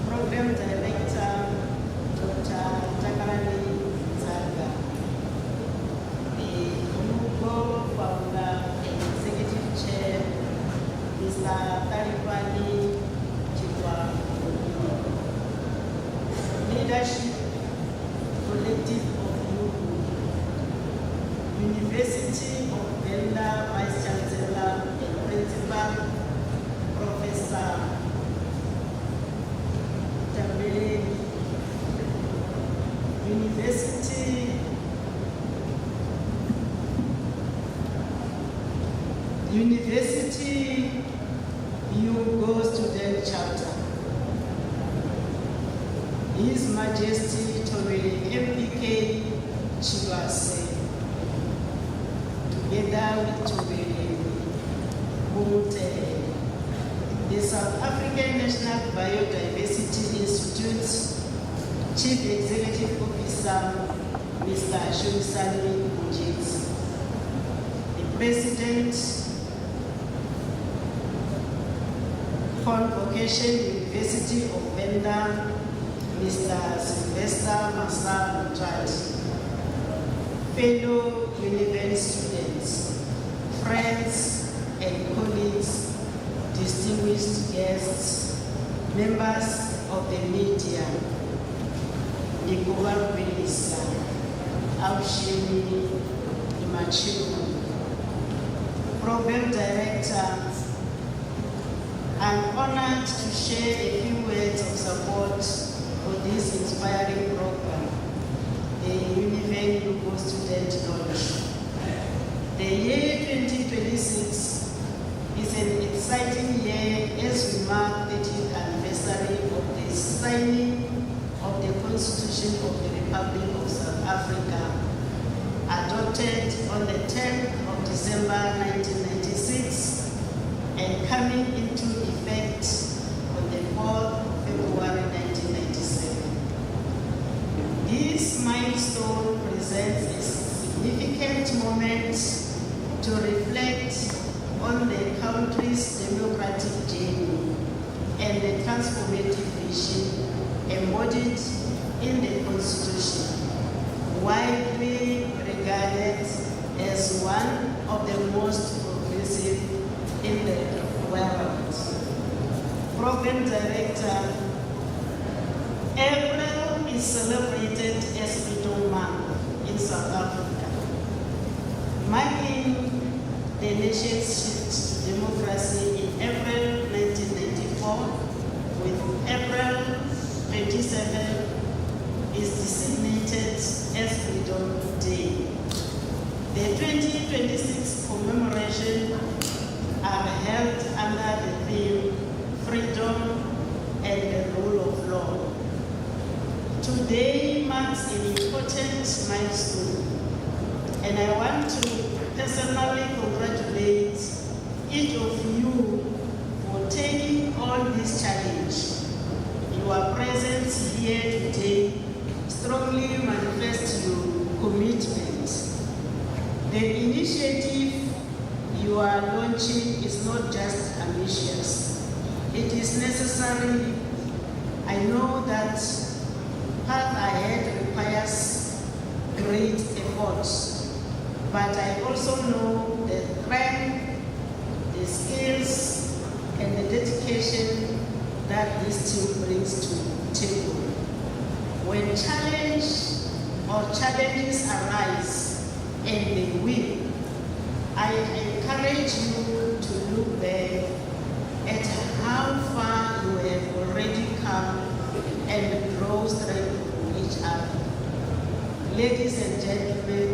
Program Director, Dr. Takalani Zaga, the Umugo Founder and Executive Chair, Mr. Tarifani Chikwa, Leadership Collective of Umugo, University of Venda Vice Chancellor and Principal, Professor University Hugo Student Chapter, His Majesty Tori MPK Chibase, together with Tori Mute, the South African National Biodiversity Institute's Chief Executive Officer, Mr. Shomisani Mujits, the President, Convocation University of Venda, Mr. Sylvester Massa Mutrat, fellow Univen students, friends and colleagues, distinguished guests, members of the media, Nikuwa Belisa, Aushini Imachu, Program Director. I'm honored to share a few words of support for this inspiring program, the Univen Hugo Student Launch. The year 2026 is an exciting year as we mark the 30th anniversary signing of the Constitution of the Republic of South Africa, adopted on the 10th of December 1996 and coming into effect on the 4th of February 1997. This milestone presents a significant moment to reflect on the country's democratic journey and the transformative vision embodied in the Constitution, widely regarded as one of the most progressive in the world. Program Director, April is celebrated as Freedom Month in South Africa, marking the nation's shift to democracy in April 1994, with April 27 is designated as Freedom Day. The 2026 commemoration are held under the theme Freedom and the Rule of Law. Today marks an important milestone, and I want to personally congratulate each of you for taking on this challenge. Your presence here today strongly manifests your commitment. The initiative you are launching is not just ambitious, it is necessary. I know that path ahead requires great effort, but I also know the strength, the skills, and the dedication that this team brings to the table. When challenges arise and they will, I encourage you to look back at how far you have already come and draw strength from each other. Ladies and gentlemen,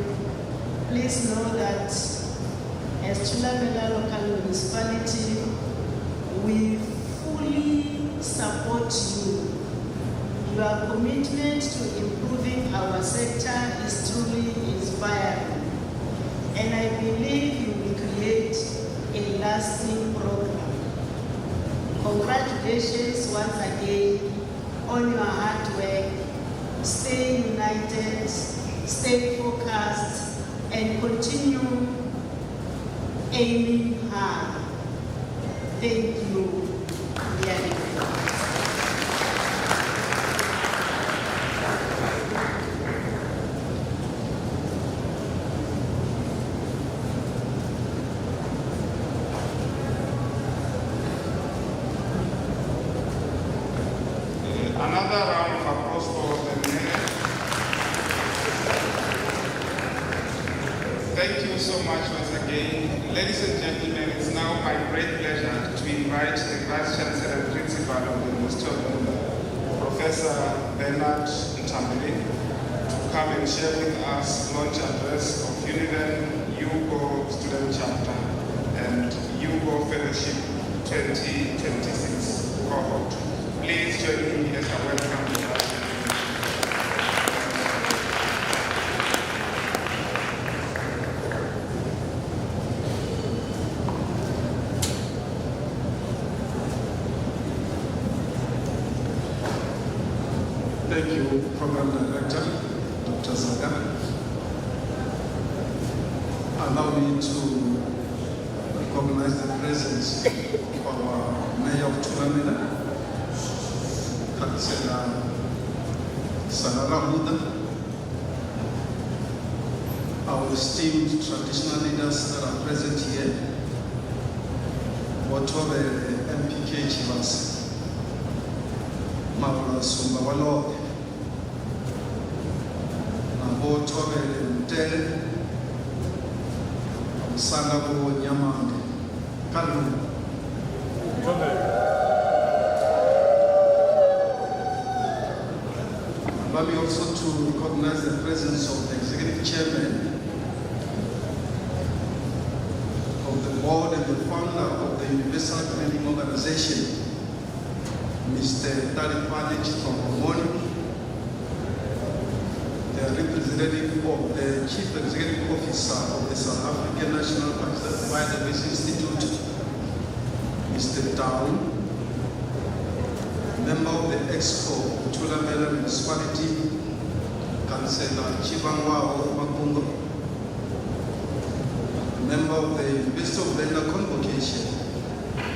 please know that as Thulamela Local Municipality, we fully support you. Your commitment to improving our sector is truly inspiring, and I believe you will create a lasting program. Congratulations once again on your hard work. Stay united, stay focused, and continue aiming high. Thank you very much. Another round of applause for the mayor. Thank you so much once again. Ladies and gentlemen, it's now my great pleasure to invite the Vice Chancellor and Principal of the University of Venda, Professor Bernard Ntambile, to come and share with us launch address of Univen UGO Student Chapter and UGO Fellowship 2026 cohort. Please join me as I welcome the Vice Chancellor. Thank you, Program Director, Dr. Zaga. Allow me to recognize the presence of our Mayor of Thulamela, Councillor Sarara Muda, our esteemed traditional leaders that are present here, Watobe MPK Chivas, Mawla Sumba Walok, Nabotobe Mtele, Sangabo Nyamande, Kalu. Allow me also to recognize the presence of the Executive Chairman of the Board and the founder of the Universal Training Organization, Mr. Dalit Malik from Omoni, the representative of the Chief Executive Officer of the South African National Biodiversity Institute, Mr. Down, member of the Expo of Thulamela Municipality, Councillor Chibangwa Makungo, member of the University of Venda Convocation,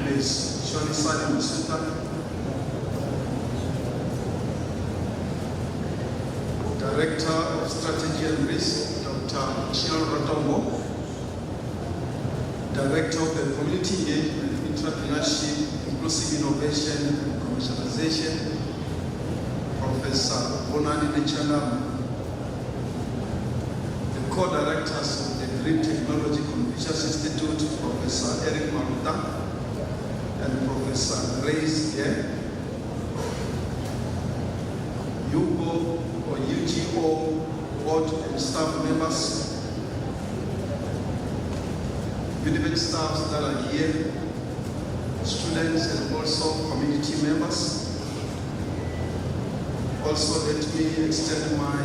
Ms. Shoni Sani Masuta, Director of Strategy and Risk, Dr. Chino Rotombo, Director of the Community Engagement, Entrepreneurship, Inclusive Innovation and Commercialization, Professor Bonani Nechalam, the co-directors of the Green Technology Confucius Institute, Professor Eric Maruta and Professor Grace Ye, UGO board and staff members, relevant staffs that are here, students and also community members. Also, let me extend my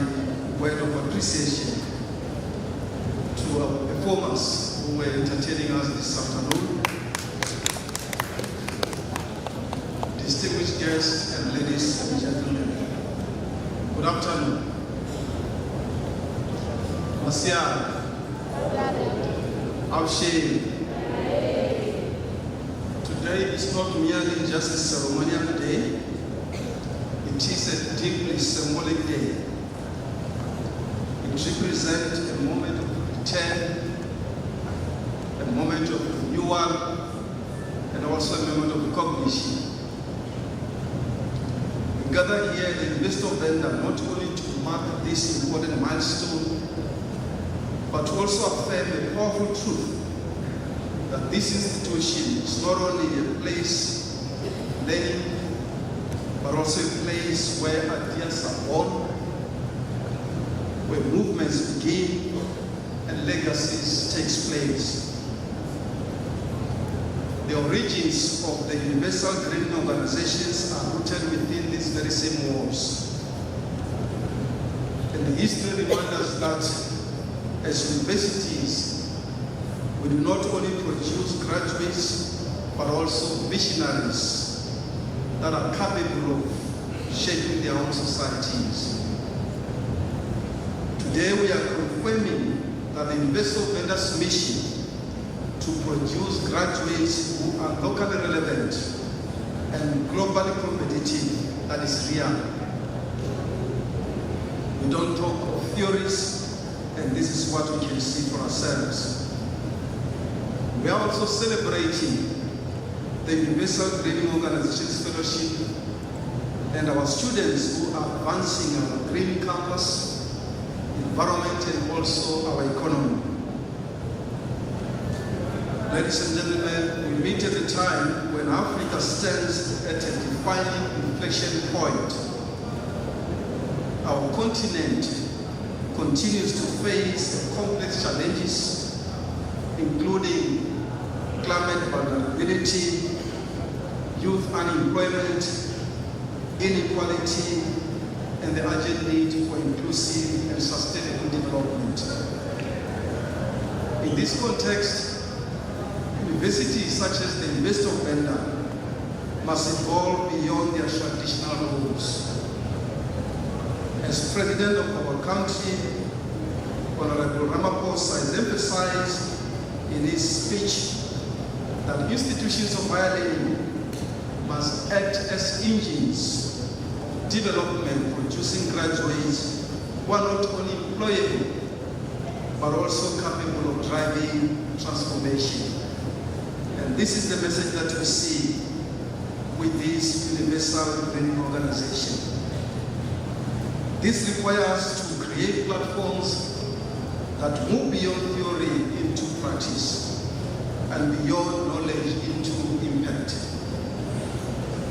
word of appreciation to our performers who were entertaining us this afternoon. Distinguished guests and ladies and gentlemen, good afternoon. Masia, Avshe. Today is not merely just a ceremonial day, it is a deeply symbolic day. It represents a moment of return, a moment of renewal, and also a moment of recognition. We gather here in the University of Venda not only to mark this important milestone, but also affirm a powerful truth that this institution is not only a place of learning, but also a place where ideas are born, where movements begin and legacies takes place. The origins of the Universal Green Organizations are rooted within these very same walls. And the history reminds us that as universities, we do not only produce graduates, but also visionaries that are capable of shaping their own societies. Today we are confirming that the University of Venda's mission to produce graduates who are locally relevant and globally competitive, that is real. We don't talk of theories, and this is what we can see for ourselves. We are also celebrating the Universal Green Organizations Fellowship and our students who are advancing our green campus, environment, and also our economy. Ladies and gentlemen, we meet at a time when Africa stands at a defining inflection point. Our continent continues to face complex challenges, including climate vulnerability, youth unemployment, inequality, and the urgent need for inclusive and sustainable development. In this context, universities such as the University of Venda must evolve beyond their traditional roles. As President of our country, Honorable Ramaphosa has emphasized in his speech that institutions of higher learning must act as engines of development, producing graduates who are not only employable, but also capable of driving transformation. And this is the message that we see with this Universal Green Organization. This requires us to create platforms that move beyond theory into practice and beyond knowledge into impact.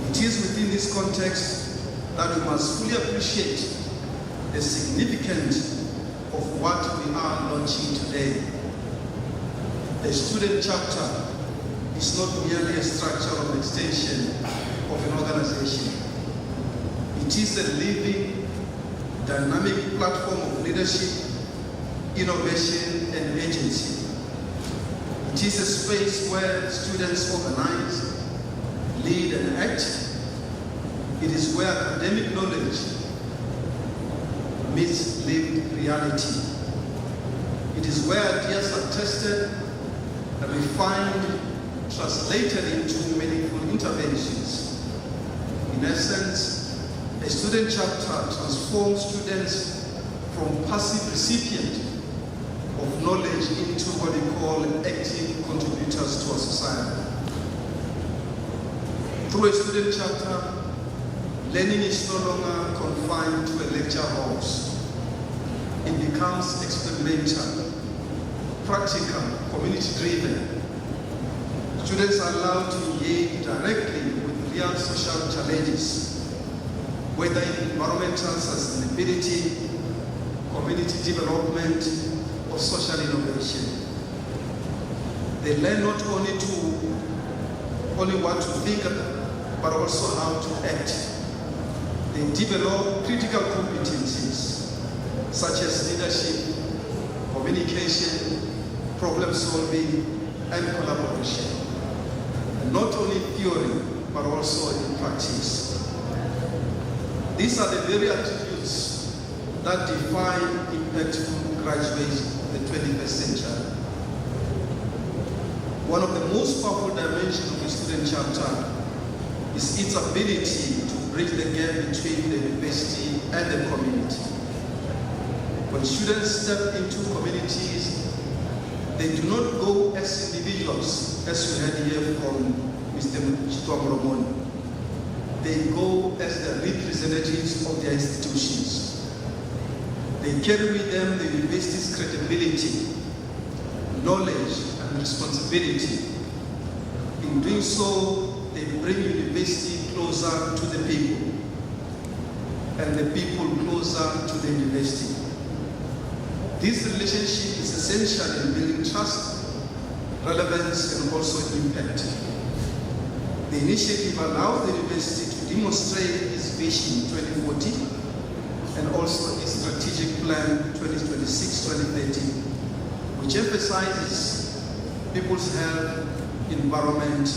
It is within this context that we must fully appreciate the significance of what we are launching today. The student chapter is not merely a structure of extension of of an organization. It is a living, dynamic platform of leadership, innovation, and agency. It is a space where students organize, lead, and act. It is where academic knowledge meets lived reality. It is where ideas are tested, refined, translated into meaningful interventions. In essence, a student chapter transforms students from passive recipient of knowledge into what we call active contributors to our society. Through a student chapter, learning is no longer confined to a lecture halls. It becomes experimental, practical, community-driven. Students are allowed to engage directly with real social challenges, whether in environmental sustainability, community development, or social innovation. They learn not only what to think about, but also how to act. They develop critical competencies such as leadership, communication, problem solving, and collaboration. And not only theory, but also in practice. These are the very attributes that define impactful graduates of the 21st century. One of the most powerful dimensions of a student chapter is its ability to bridge the gap between the university and the community. When students step into communities, they do not go as individuals, as you heard here from Mr. Chitwamoromoni. They go as the representatives of their institutions. They carry with them the university's credibility, knowledge, and responsibility. In doing so, they bring university closer to the people, and the people closer to the university. This relationship is essential in building trust, relevance, and also impact. The initiative allows the university to demonstrate its vision 2040 and also its strategic plan 2026-2030, which emphasizes people's health, environment,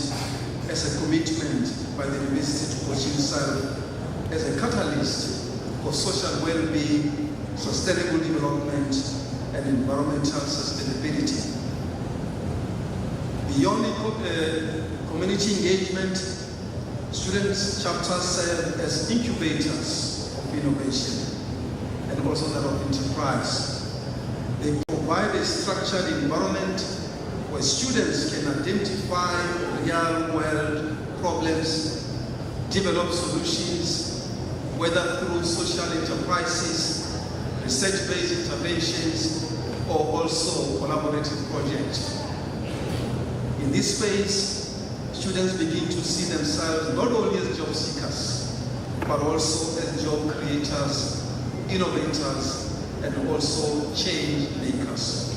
as a commitment by the university to position itself as a catalyst for social well-being, sustainable development, and environmental sustainability. Beyond community engagement, students' chapters serve as incubators of innovation and also that of enterprise. They provide a structured environment where students can identify real-world problems, develop solutions, whether through social enterprises, research-based interventions, or also collaborative projects. In this space, students begin to see themselves not only as job seekers, but also as job creators, innovators, and also change makers.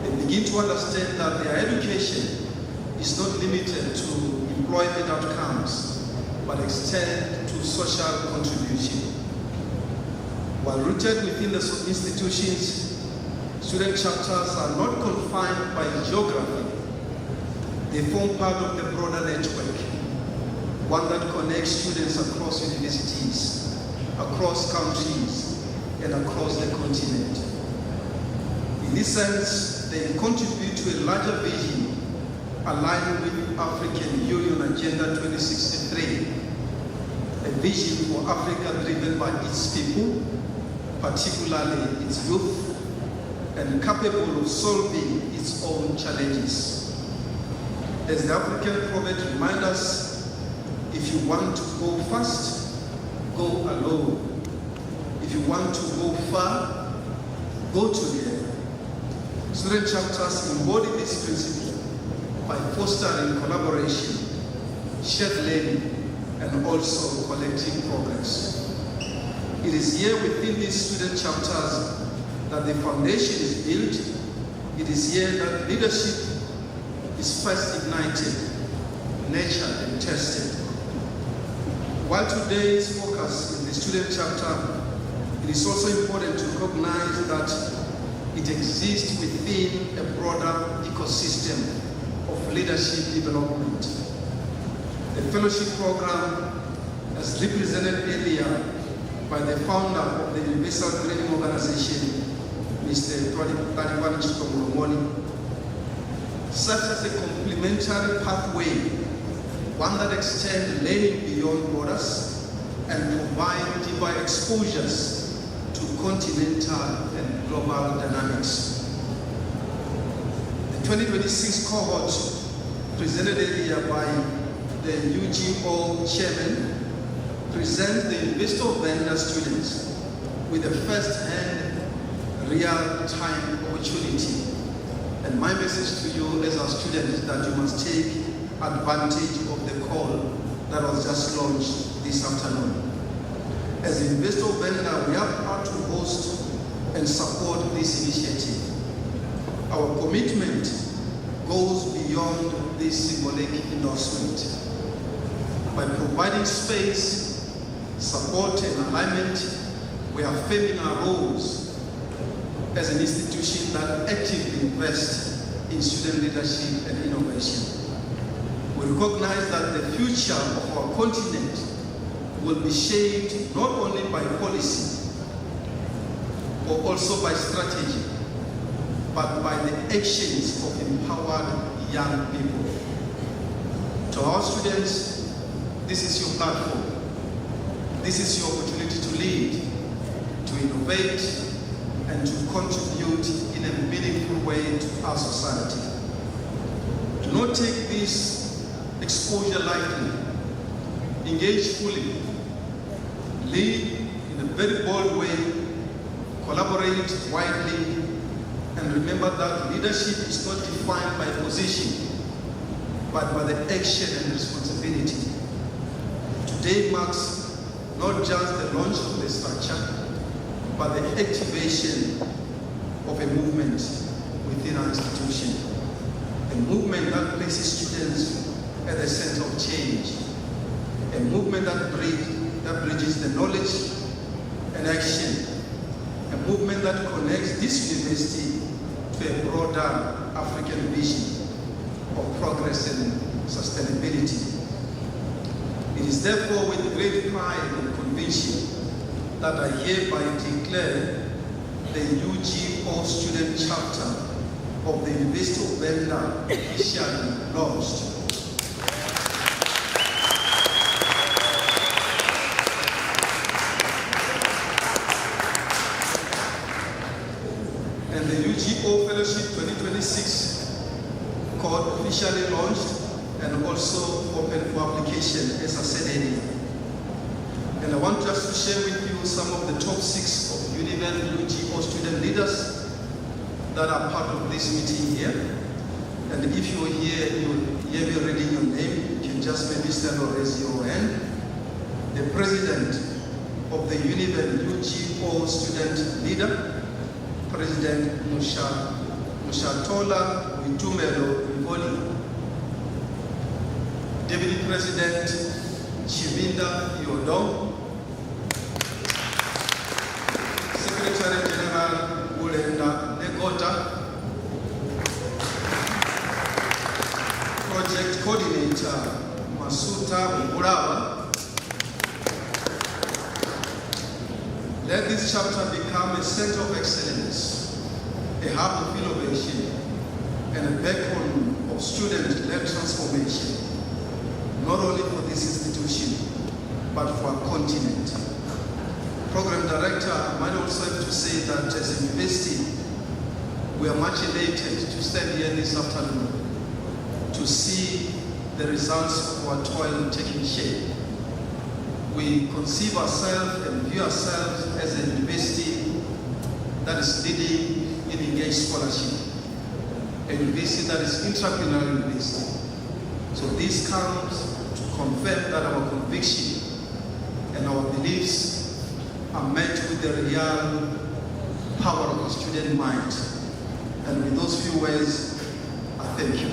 They begin to understand that their education is not limited to employment outcomes, but extend to social contribution. While rooted within the institutions, student chapters are not confined by geography. They form part of the broader network, one that connects students across universities, across countries, and across the continent. In this sense, they contribute to a larger vision aligned with African Union Agenda 2063, a vision for Africa driven by its people, particularly its youth, and capable of solving its own challenges. As the African proverb reminds us, if you want to go fast, go alone. If you want to go far, go together. Student chapters embody this principle by fostering collaboration, shared learning, and also collective progress. It is here within these student chapters that the foundation is built. It is here that leadership is first ignited, nurtured, and tested. While today's focus is the student chapter, it is also important to recognize that it exists within a broader ecosystem of leadership development. The fellowship program, as represented earlier by the founder of the Universal Training Organization, Mr. Taliban Chitomolomoni, serves as a complementary pathway, one that extends learning beyond borders and provide deeper exposures to continental and global dynamics. The 2026 cohort presented earlier by the UGO chairman present the University of Venda students with a first-hand, real-time opportunity. And my message to you as our students is that you must take advantage of the call that was just launched this afternoon. As the University of Venda, we are proud to host and support this initiative. Our commitment goes beyond this symbolic endorsement. By providing space, support, and alignment, we are affirming our roles as an institution that actively invests in student leadership and innovation. We recognize that the future of our continent will be shaped not only by policy, but also by strategy, but by the actions of empowered young people. To our students, this is your platform. This is your opportunity to lead, to innovate, and to contribute in a meaningful way to our society. Do not take this exposure lightly. Engage fully. Lead in a very bold way. Collaborate widely. And remember that leadership is not defined by position, but by the action and responsibility. Today marks not just the launch of the structure, but the activation of a movement within our institution. A movement that places students at the center of change. A movement that bridges the knowledge and action. A movement that connects this university to a broader African vision of progress and sustainability. It is therefore with great pride and conviction that I hereby declare the UGO student chapter of the University of Venda officially launched. And the UGO Fellowship 2026 cohort officially launched and also open for application, as I said earlier. And I want just to share with you some of the top 6 of Univen UGO student leaders that are part of this meeting here. And if you are here, you hear me reading your name, you can just maybe stand or raise your hand. The president of the Univen UGO student leader, President Mushatola Witumelo Ngoli. Deputy President Chivinda Yodong. Secretary General Ulenda Negota. Project Coordinator Masuta Murawa. Let this chapter become a center of excellence, a hub of innovation, and a backbone of student-led transformation, not only for this institution, but for our continent. Program Director, I might also have to say that as a university, we are much elated to stand here this afternoon to see the results of our toil taking shape. We conceive ourselves and view ourselves as a university that is leading in engaged scholarship, a university that is intrapreneurial university. So this comes to confirm that our conviction and our beliefs are met with the real power of the student mind. And with those few words, I thank you.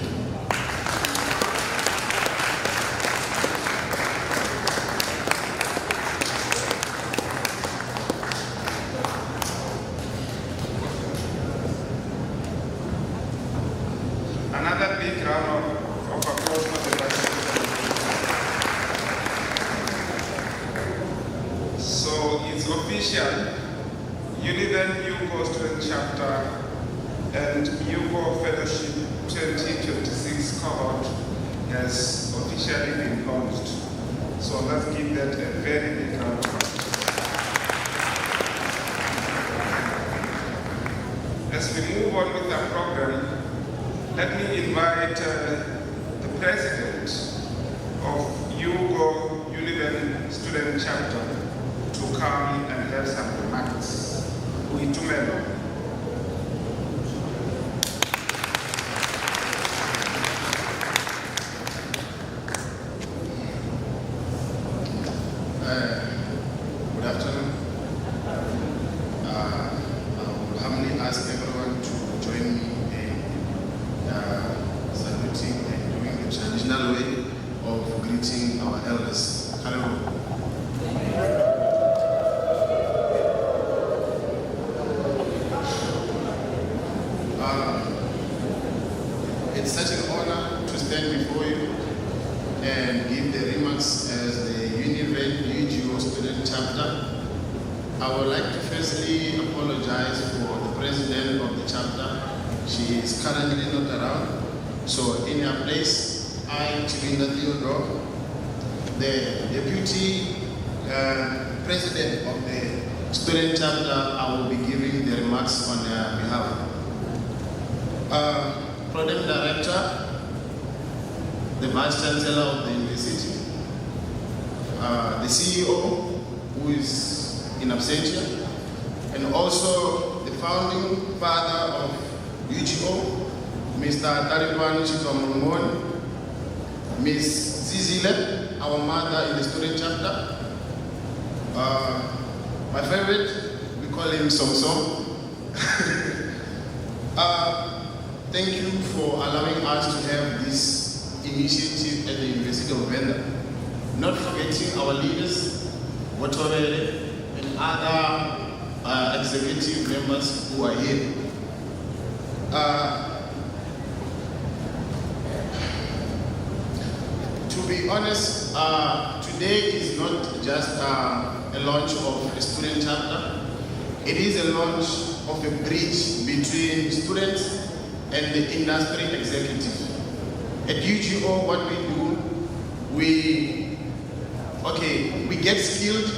is official. Univen Hugo Student Chapter and Hugo Fellowship 2026 cohort has officially been launched. So let's give that a very big round of applause. As we move on with our program, let me invite the president of Hugo Univen Student Chapter to come and have some remarks. Uitumelo. Good afternoon. I would humbly ask everyone to join me in saluting and doing the traditional way of greeting our elders. Hello. It's such an honor to stand before you and give the remarks as the Univen UGO Student Chapter. I would like to firstly apologize for the president of the chapter. She is currently not around. So in her place, I, Chivinda Theodore, the deputy president of the student chapter, I will be giving the remarks on their behalf. Program Director, the Vice Chancellor of the University, the CEO, who is in absentia, and also the founding father of UGO, Mr. Tariban Chikamumon, Ms. Zizile, our mother in the student chapter, my favorite, we call him Som. Thank you for allowing us to have this initiative at the University of Venda. Not forgetting our leaders, Watorere, and other executive members who are here. To be honest, today is not just a launch of a student chapter. It is a launch of a bridge between students and the industry executive. At UGO, what we do, we get skilled,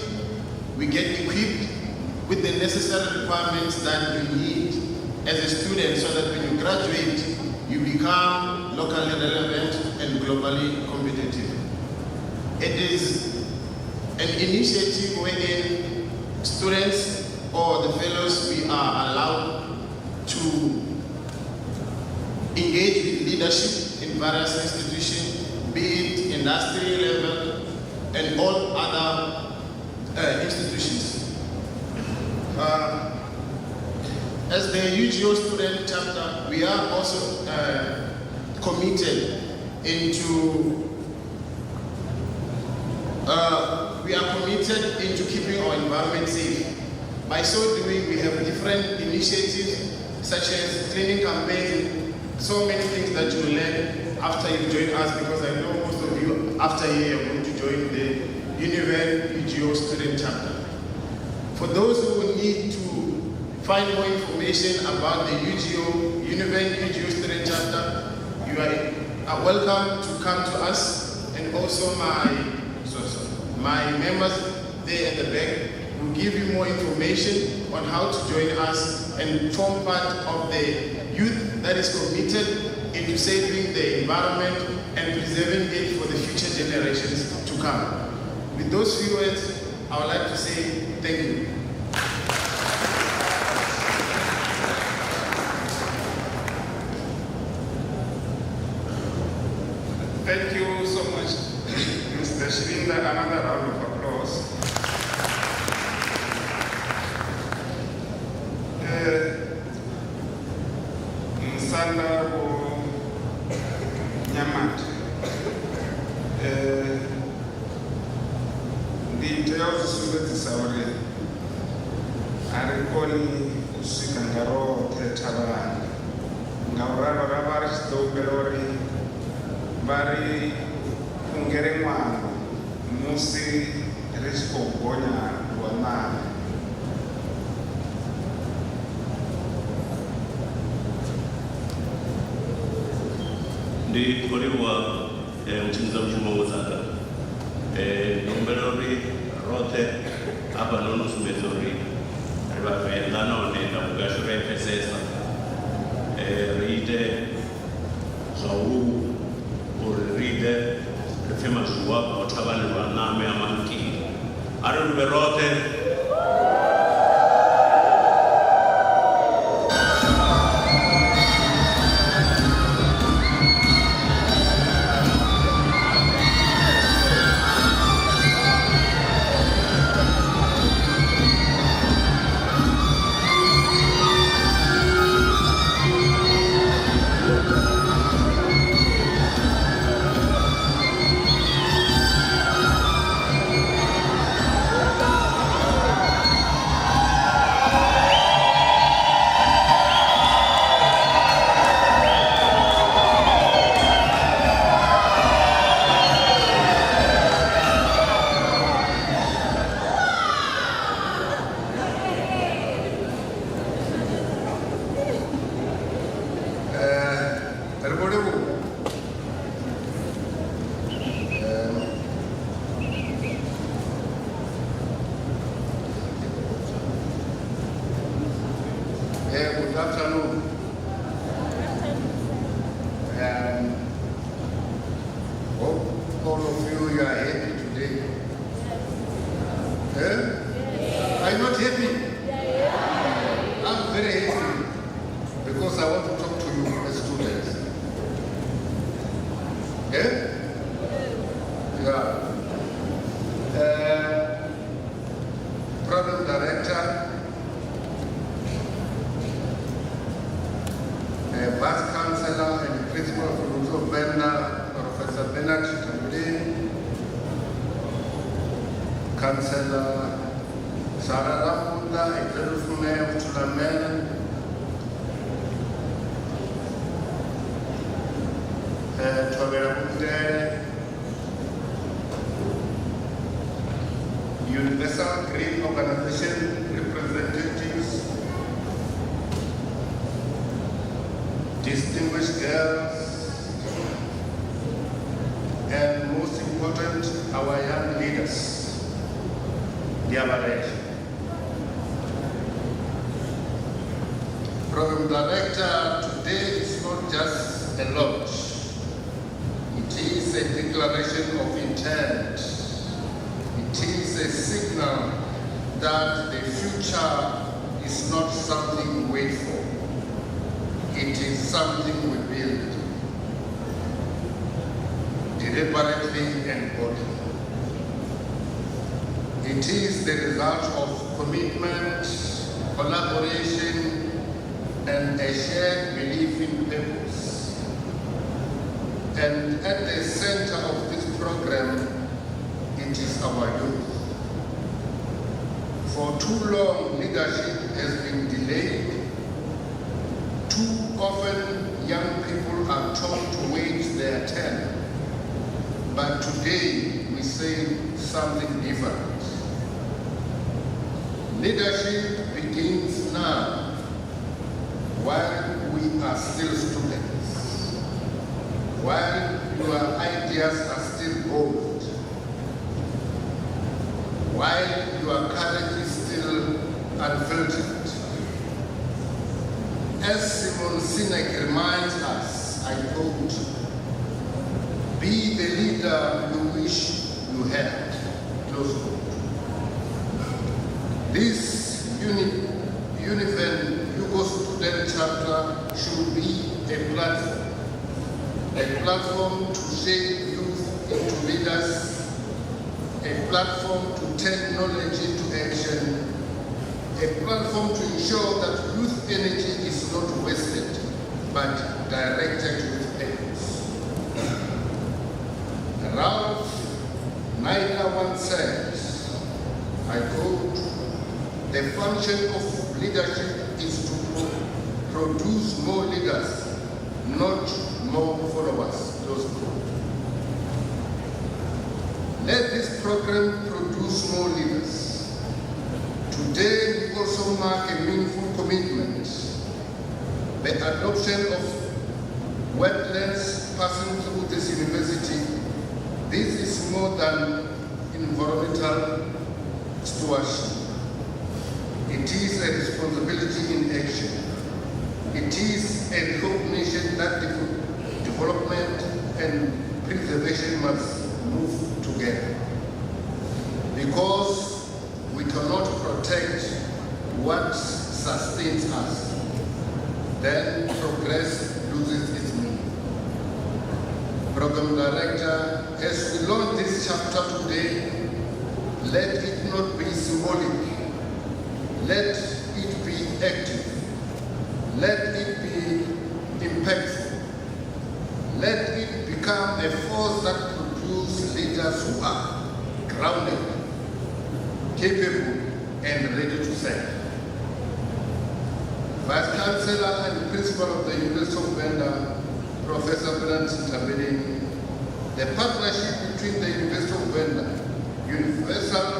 we get equipped with the necessary requirements that you need as a student so that when you graduate, you become locally relevant and globally competitive. It is an initiative wherein students or the fellows, we are allowed to engage with leadership in various institutions, be it industry level and all other institutions. As the UGO Student Chapter, we are also committed into keeping our environment safe. By so doing, we have different initiatives such as cleaning campaigns, so many things that you will learn after you join us, because I know most of you after here are going to join the Univen UGO Student Chapter. For those who need to find more information about the Univen UGO Student Chapter, you are welcome to come to us, and also my members there at the back will give you more information on how to join us and form part of the youth that is committed into saving the environment and preserving it for the future generations to come. With those few words, I would like to say thank you. Thank you so much, Mr. Shirinda. Another round of applause. Msanda wo Nyamata. Ndiiteyo zisumbedzisa uri harikoni kusvika ngaro teta vanhu ngauraro rava richidzokera uri vari kungere mwana musi richigogonya rwamana Ndi koliwa mchimiza mshumo wozaka. Nombelori rote hapa nono sumezori. Riba venda none na mugashore fesesa. Ride sawu ride fema shuwa otabani wa name amanki. Arun berote Universal Green Organization representatives, distinguished girls, and most important, our young leaders, dear Malaysia. Program Director, today is not just a launch, it is a declaration of intent. It is a signal that the future is not something we wait for. It is something we build deliberately and boldly. It is the result of commitment, collaboration, and a shared belief in purpose. And at the center of this program, it is our youth. For too long, leadership has been delayed. Too often, young people are told to wait their turn. But today, we say something different. Leadership begins now, while we are still students, while your ideas are still bold, while your courage is still unfiltered. As Simon Sinek reminds us, I quote, "Be the leader you wish you had," close quote. This Univen Yugo Student Chapter should be a platform to shape youth into leaders, a platform to turn knowledge into action, a platform to ensure that youth energy is not wasted, but directed with purpose. Ralph Nader once said, I quote, "The function of leadership is to produce more leaders, not more followers," close quote. Let this program produce more leaders. Today, we also mark a meaningful commitment. The adoption of wetlands passing passing through this university, this is more than environmental stewardship. It is a responsibility in action. It is a recognition that development and preservation must move together. Because we cannot protect what sustains us, then progress loses its meaning. Program Director, as we launch this chapter today, let it not be symbolic. Let it be active. Let it be impactful. Let it become a force that produces leaders who are grounded, capable, and ready to serve. Vice Chancellor and Principal of the University of Venda, Professor Bernard Tabelini, the partnership between the University of Venda, Universal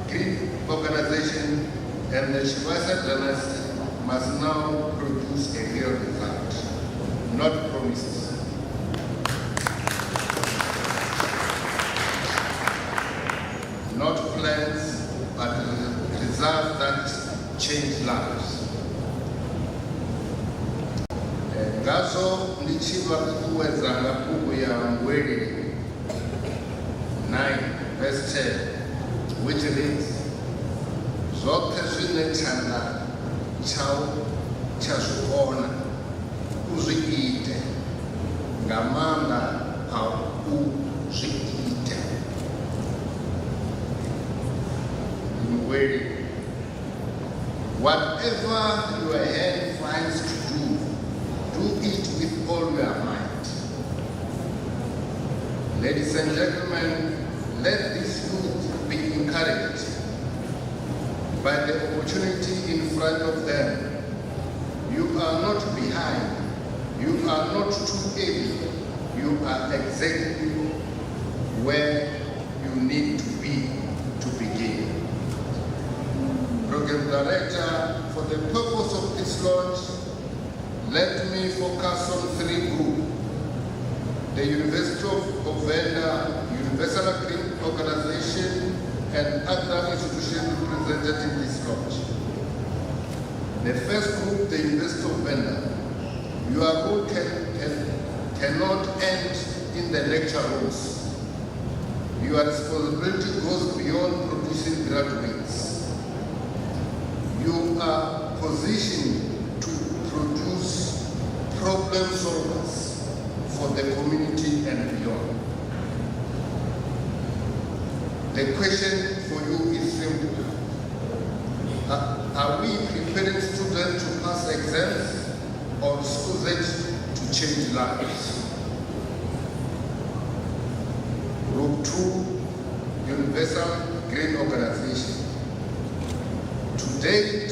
Green Organization, and the Shivasa dynasty must now produce a real result, not promises. Not plans, but results that change lives. Ngaso ndichiva kuweza ngabuku ya Ngweli 9 verse 10, which reads, Zote zwine chanda chau chazvikuona uzviite ngamanda pauzviite. Ngweli, whatever your hand finds to do, do it with all your might. Ladies and gentlemen, let this youth be encouraged by the opportunity in front of them. You are not behind. You are not too early. You are exactly where you need to be to begin. Program Director, for the purpose of this launch, let me focus on 3 groups: the University of Venda, Universal Green Organization, and other institutions represented in this launch. The first group, the University of Venda. Your role cannot end in the lecture rooms. Your responsibility goes beyond producing graduates. You are positioned to produce problem solvers for the community and beyond. The question for you is simple. Are we preparing students to pass exams or schools to change lives? Group 2, Universal Green Organization. To date,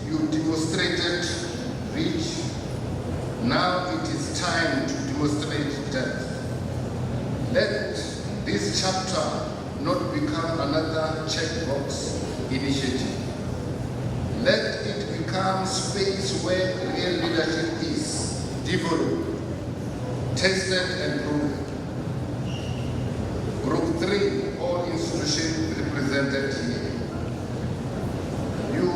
you demonstrated reach. Now it is time to demonstrate depth. Let this chapter not become another checkbox initiative. Let it become space where real leadership is developed, tested, and proven. Group 3, all institutions represented here. You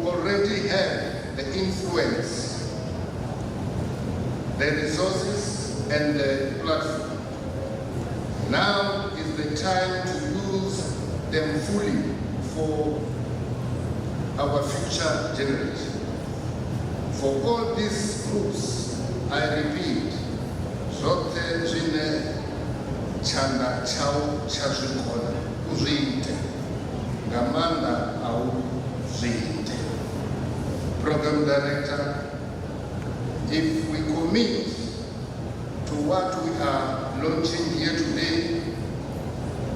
already have the influence, the resources, and the platform. Now is the time to use them fully for our future generation. For all these groups, I repeat, zote zwine chanda chau chazvikona uzviite ngamanda auzviite. Program Director, if we commit to what we are launching here today,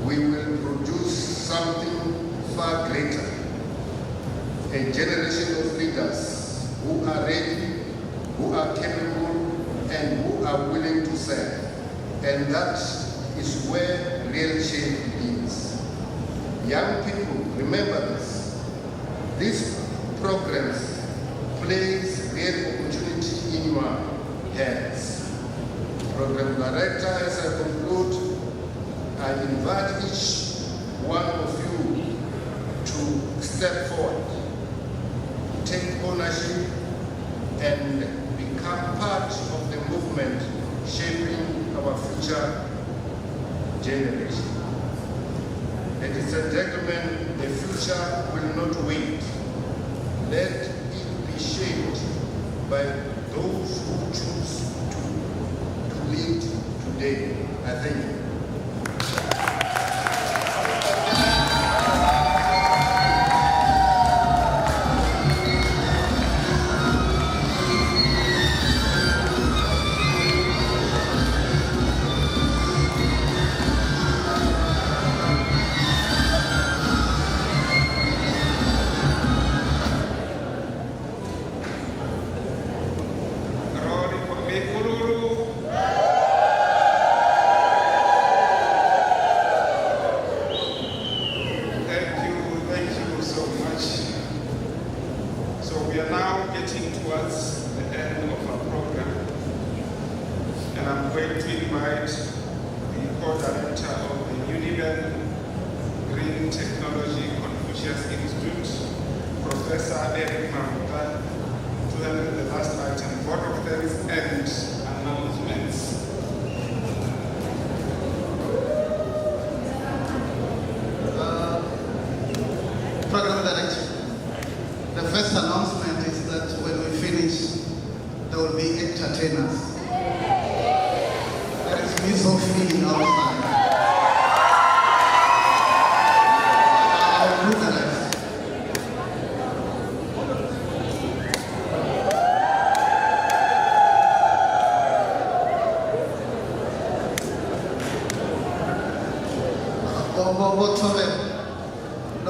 we will produce something far greater. A generation of leaders who are ready, who are capable, and who are willing to serve. And that is where real change begins. Young people, remember this. These programs place real opportunity in your hands. Program Director invite each one of you to step forward, take ownership, and become part of the movement shaping our future generation. Ladies and gentlemen, the future will not wait. Let it be shaped by those who choose to lead today. I thank you. Program Director, the first announcement is that when we finish, there will be entertainers. There is Miss Sophie outside. I will do the rest.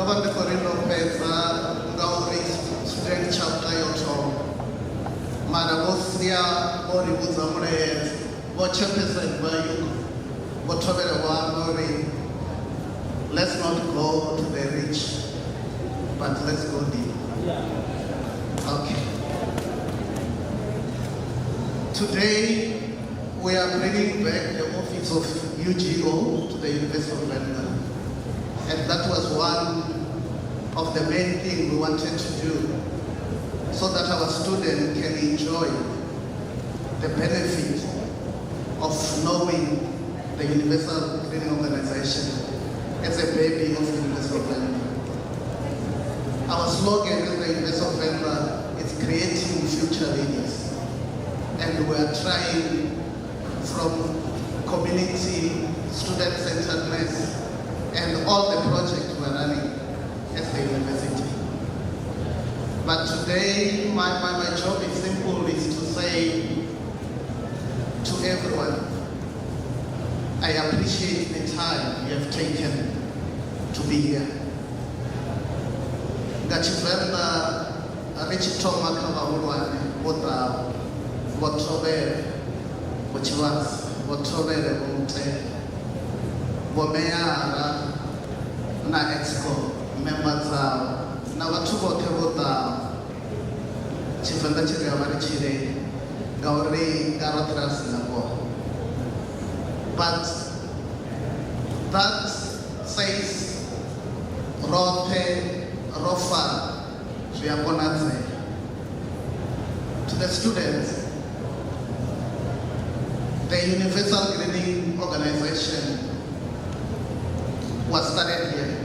Nobody for student chapter yoto. Manabosia or Buzamre, what chapters and value, whatever one. Let's not go to the rich, but let's go deep. Okay. Today, we are bringing back the office of UGO to the University of London. And that was one of the main things we wanted to do, so that our students can enjoy the benefit of knowing the Universal Training Organization as a baby of the University of London. Our slogan at the University of London is creating future leaders. And we are trying from community, student-centeredness, and all the projects we're running at the university. But today, my job is simple, is to say to everyone, I appreciate the time you have taken to be here. Ngachivenda arichitoma kama ulwane bota botobere bochiwas botobere bomte bomeyara na exco members na watu bote bota chifenda chiri abari chire gauri garotras na bo. But that says rote rofa shiabonaze to the students. The Universal Grading Organization was started here,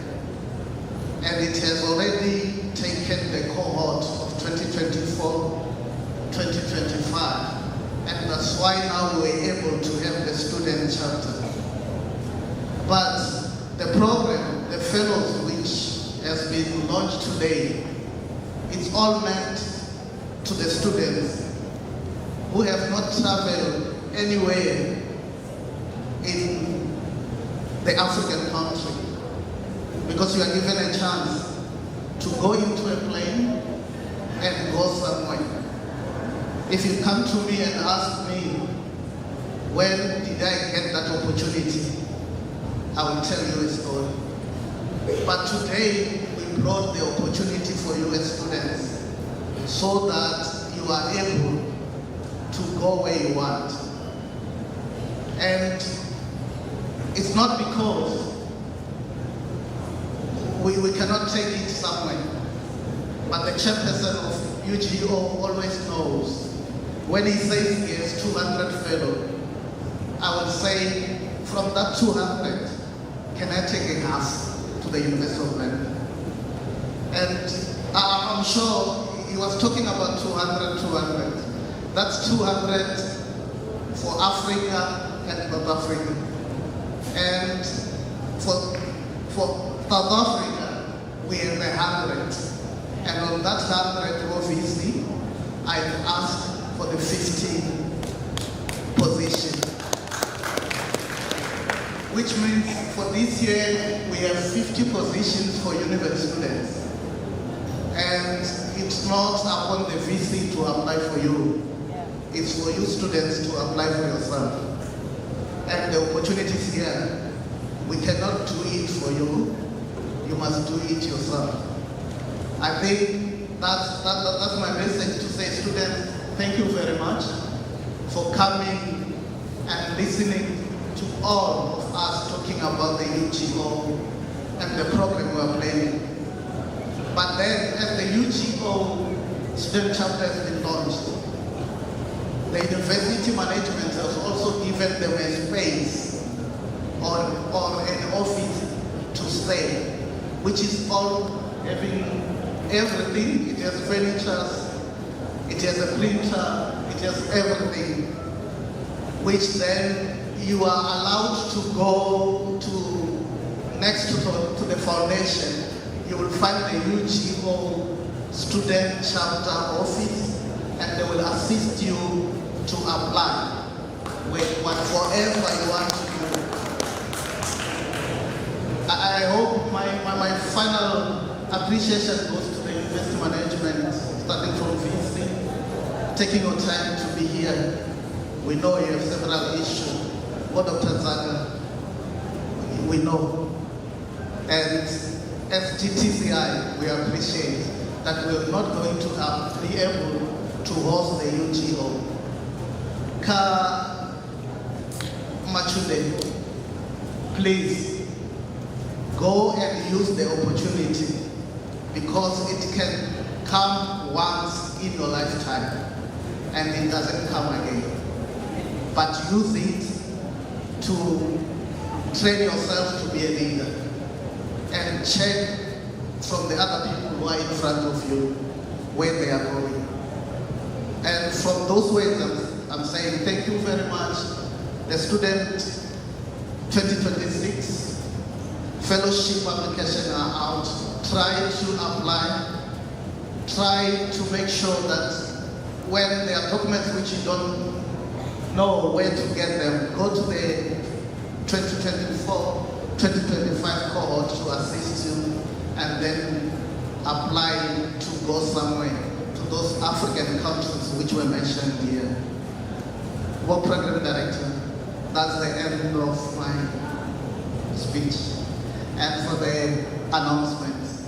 and it has already taken the cohort of 2024-2025, and that's why now we're able to have the student chapter. But the program, the fellows which has been launched today, it's all meant to the students who have not traveled anywhere in the African country, because you are given a chance to go into a plane and go somewhere. If you come to me and ask me, when did I get that opportunity, I will tell you a story. But today, we brought the opportunity for you as students so that you are able to go where you want. And it's not because we cannot take it somewhere, but the chairperson of UGO always knows when he says he has 200 fellows, I will say from that 200, can I take a half to the University of London? And I'm sure he was talking about 200. That's 200 for Africa and South Africa. And for South Africa, we have 100. And on that 100, obviously, I've asked for the 15 position. Which means for this year, we have 50 positions for university students. And it's not upon the VC to apply for you. It's for you students to apply for yourself. And the opportunities here, we cannot do it for you. You must do it yourself. I think that's my message to say, students, thank you very much for coming and listening to all of us talking about the UGO and the program we are planning. But then, as the UGO student chapter has been launched, the university management has also given them a space or an office to stay, which is all having everything. It has furniture, it has a printer, it has everything, which then you are allowed to go to next to the foundation. You will find the UGO student chapter office, and they will assist you to apply with whatever you want to do. I hope my final appreciation goes to the university management, starting from VC, taking your time to be here. We know you have several issues. What Dr. Zaga, we know. And as GTCI, we appreciate that we're not going to be able to host the UGO. Ka Machude, please go and use the opportunity, because it can come once in your lifetime and it doesn't come again. But use it to train yourself to be a leader and check from the other people who are in front of you where they are going. And from those ways, I'm saying thank you very much. The student 2026 fellowship applications are out. Try to apply. Try to make sure that when there are documents which you don't know where to get them, go to the 2024 2025 cohort to assist you, and then apply to go somewhere, to those African countries which were mentioned here. Work Program Director, that's the end of my speech. And for the announcements,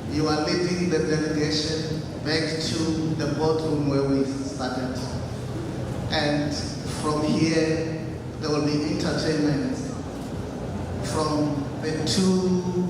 you are leading the delegation back to the boardroom where we started. And from here, there will be entertainment from the two